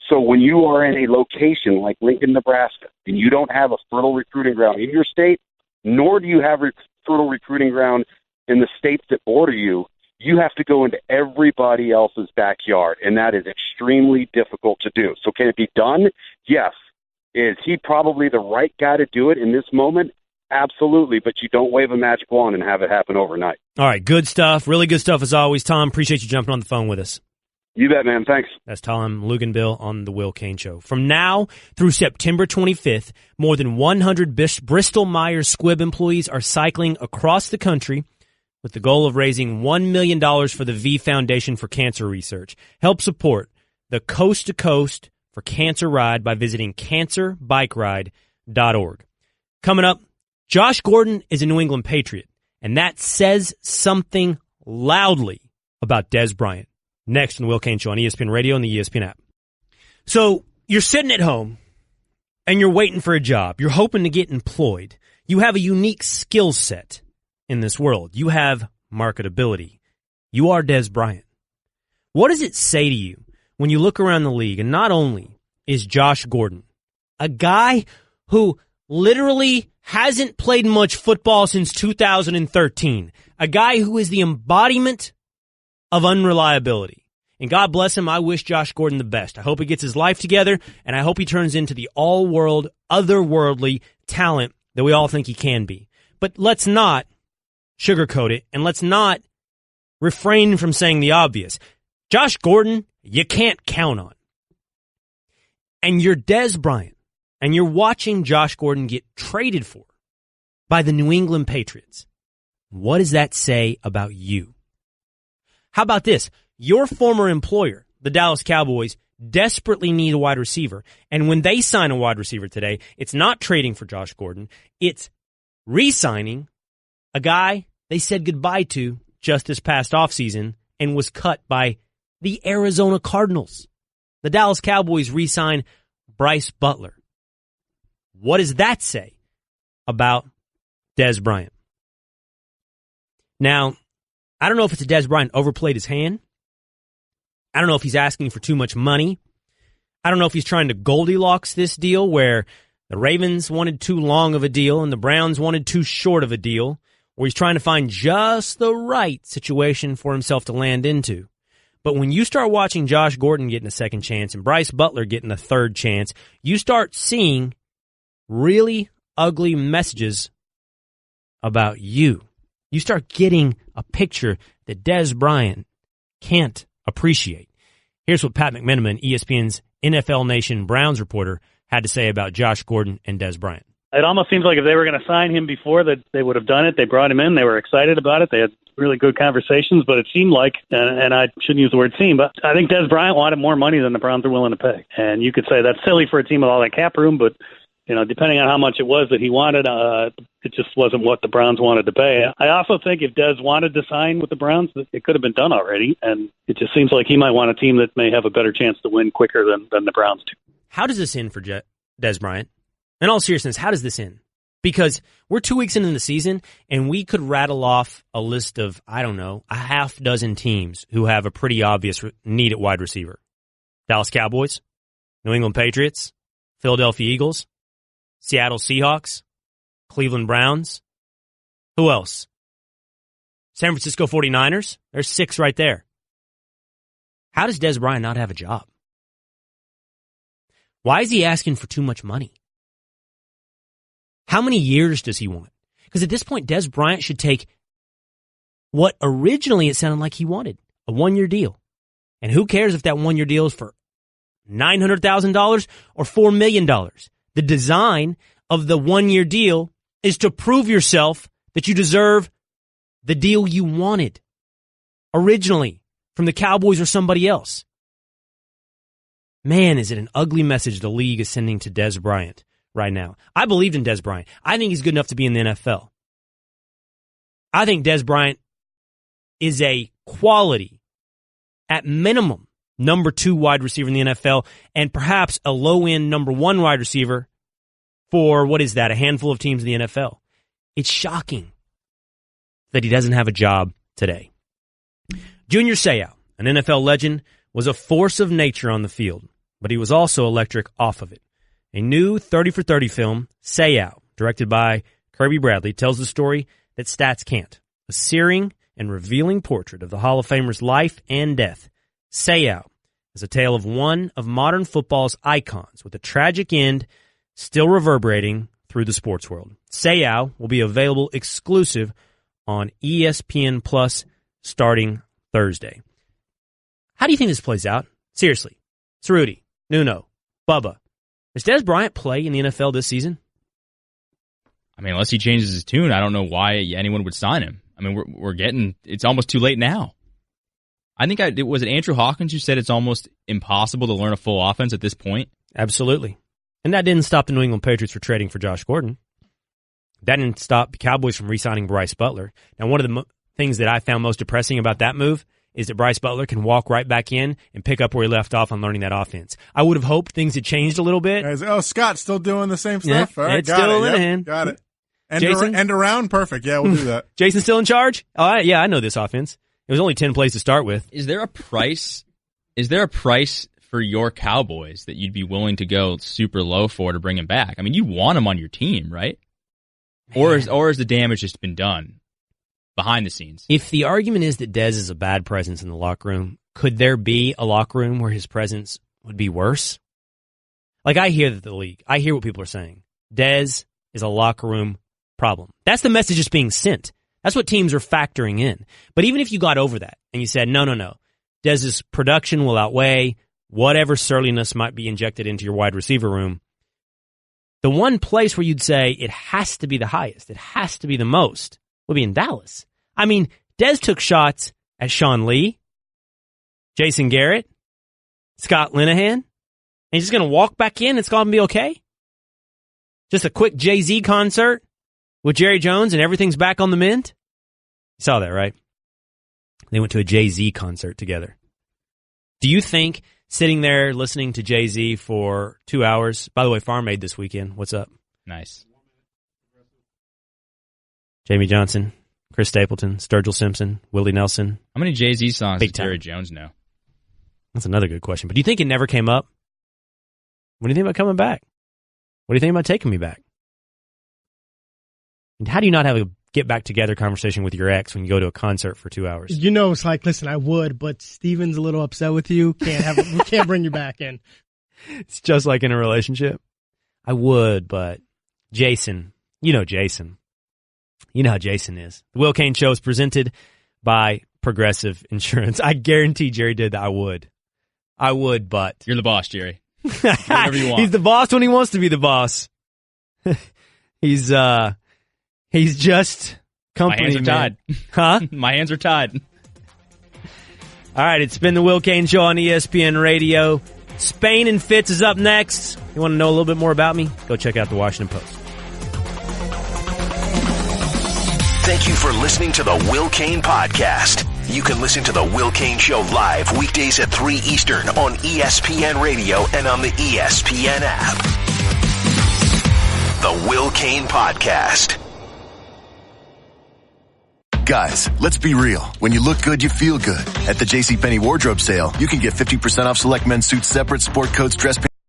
So when you are in a location like Lincoln, Nebraska, and you don't have a fertile recruiting ground in your state, nor do you have a fertile recruiting ground in the states that border you, you have to go into everybody else's backyard, and that is extremely difficult to do. So can it be done? Yes. Is he probably the right guy to do it in this moment? Absolutely, but you don't wave a magic wand and have it happen overnight. All right, good stuff. Really good stuff as always. Tom, appreciate you jumping on the phone with us. You bet, man. Thanks. That's Tom Luganbill on The Will Cain Show. From now through September 25th, more than 100 Bristol-Myers Squibb employees are cycling across the country with the goal of raising $1 million for the V Foundation for Cancer Research. Help support the Coast to Coast for Cancer Ride by visiting cancerbikeride.org. Coming up, Josh Gordon is a New England Patriot, and that says something loudly about Dez Bryant. Next on the Will Cain Show on ESPN Radio and the ESPN app. So you're sitting at home, and you're waiting for a job. You're hoping to get employed. You have a unique skill set in this world. You have marketability. You are Dez Bryant. What does it say to you when you look around the league, and not only is Josh Gordon a guy who literally hasn't played much football since 2013, a guy who is the embodiment of unreliability. And God bless him, I wish Josh Gordon the best. I hope he gets his life together, and I hope he turns into the all-world, otherworldly talent that we all think he can be. But let's not sugarcoat it, and let's not refrain from saying the obvious. Josh Gordon, you can't count on. And you're Dez Bryant, and you're watching Josh Gordon get traded for by the New England Patriots. What does that say about you? How about this? Your former employer, the Dallas Cowboys, desperately need a wide receiver. And when they sign a wide receiver today, it's not trading for Josh Gordon. It's re-signing a guy they said goodbye to just this past offseason and was cut by the Arizona Cardinals. The Dallas Cowboys re-sign Bryce Butler. What does that say about Dez Bryant? Now, I don't know if it's a Dez Bryant overplayed his hand. I don't know if he's asking for too much money. I don't know if he's trying to Goldilocks this deal where the Ravens wanted too long of a deal and the Browns wanted too short of a deal, or he's trying to find just the right situation for himself to land into. But when you start watching Josh Gordon getting a second chance and Bryce Butler getting a third chance, you start seeing really ugly messages about you. You start getting a picture that Dez Bryant can't appreciate. Here's what Pat McMenamin, ESPN's NFL Nation Browns reporter, had to say about Josh Gordon and Dez Bryant. It almost seems like if they were going to sign him before, that they would have done it. They brought him in. They were excited about it. They had really good conversations, but it seemed like, and I shouldn't use the word seem, but I think Dez Bryant wanted more money than the Browns are willing to pay. And you could say that's silly for a team with all that cap room, but depending on how much it was that he wanted, it just wasn't what the Browns wanted to pay. I also think if Dez wanted to sign with the Browns, it could have been done already, and it just seems like he might want a team that may have a better chance to win quicker than the Browns do. How does this end for Dez Bryant? In all seriousness, how does this end? Because we're 2 weeks into the season, and we could rattle off a list of, I don't know, a half dozen teams who have a pretty obvious need at wide receiver. Dallas Cowboys, New England Patriots, Philadelphia Eagles, Seattle Seahawks, Cleveland Browns. Who else? San Francisco 49ers. There's 6 right there. How does Dez Bryant not have a job? Why is he asking for too much money? How many years does he want? Because at this point, Dez Bryant should take what originally it sounded like he wanted, a 1-year deal. And who cares if that 1-year deal is for $900,000 or $4 million? The design of the 1-year deal is to prove yourself that you deserve the deal you wanted originally from the Cowboys or somebody else. Man, is it an ugly message the league is sending to Dez Bryant right now. I believed in Dez Bryant. I think he's good enough to be in the NFL. I think Dez Bryant is a quality, at minimum, number 2 wide receiver in the NFL, and perhaps a low-end number 1 wide receiver for, a handful of teams in the NFL. It's shocking that he doesn't have a job today. Junior Seau, an NFL legend, was a force of nature on the field, but he was also electric off of it. A new 30 for 30 film, Seau, directed by Kirby Bradley, tells the story that stats can't. A searing and revealing portrait of the Hall of Famer's life and death. Seau is a tale of one of modern football's icons with a tragic end still reverberating through the sports world. Seau will be available exclusive on ESPN Plus starting Thursday. How do you think this plays out? Seriously. Cerruti, Nuno, Bubba. Does Dez Bryant play in the NFL this season? I mean, unless he changes his tune, I don't know why anyone would sign him. I mean, it's almost too late now. I think was it Andrew Hawkins who said it's almost impossible to learn a full offense at this point? Absolutely. And that didn't stop the New England Patriots from trading for Josh Gordon. That didn't stop the Cowboys from re-signing Bryce Butler. Now, one of the things that I found most depressing about that move is that Bryce Butler can walk right back in and pick up where he left off on learning that offense. I would have hoped things had changed a little bit. Oh, Scott's still doing the same stuff? Yeah, all right, it's still in hand. Got it. Jason? Around? Perfect. Yeah, we'll do that. Jason still in charge? Oh, yeah, I know this offense. It was only 10 plays to start with. Is there a price for your Cowboys that you'd be willing to go super low for to bring him back? I mean, you want him on your team, right? Or has the damage just been done behind the scenes? If the argument is that Dez is a bad presence in the locker room, could there be a locker room where his presence would be worse? Like, I hear what people are saying. Dez is a locker room problem. That's the message that's being sent. That's what teams are factoring in. But even if you got over that and you said, no, Dez's production will outweigh whatever surliness might be injected into your wide receiver room, the one place where you'd say it has to be the highest, it has to be the most, would be in Dallas. I mean, Dez took shots at Sean Lee, Jason Garrett, Scott Linehan, and he's just going to walk back in. It's going to be okay. Just a quick Jay-Z concert with Jerry Jones and everything's back on the mend. You saw that, right? They went to a Jay-Z concert together. Do you think sitting there listening to Jay-Z for 2 hours, by the way, Farm Aid this weekend, what's up? Nice. Jamie Johnson, Chris Stapleton, Sturgill Simpson, Willie Nelson. How many Jay-Z songs does Jerry Jones know? That's another good question. But do you think it never came up? What do you think about coming back? What do you think about taking me back? And how do you not have a get back together conversation with your ex when you go to a concert for 2 hours? It's like, listen, I would, but Steven's a little upset with you. We can't bring you back in. It's just like in a relationship. I would, but Jason, Jason. You know how Jason is. The Will Cain Show is presented by Progressive Insurance. I guarantee Jerry did that. I would, but. You're the boss, Jerry. Whatever you want. He's the boss when he wants to be the boss. He's just company. My hands are tied. Huh? My hands are tied. All right, it's been the Will Cain Show on ESPN Radio. Spain and Fitz is up next. You want to know a little bit more about me? Go check out the Washington Post. Thank you for listening to the Will Cain Podcast. You can listen to the Will Cain Show live weekdays at 3 Eastern on ESPN Radio and on the ESPN app. The Will Cain Podcast. Guys, let's be real. When you look good, you feel good. At the JCPenney wardrobe sale, you can get 50% off select men's suits, separate sport coats, dress pants.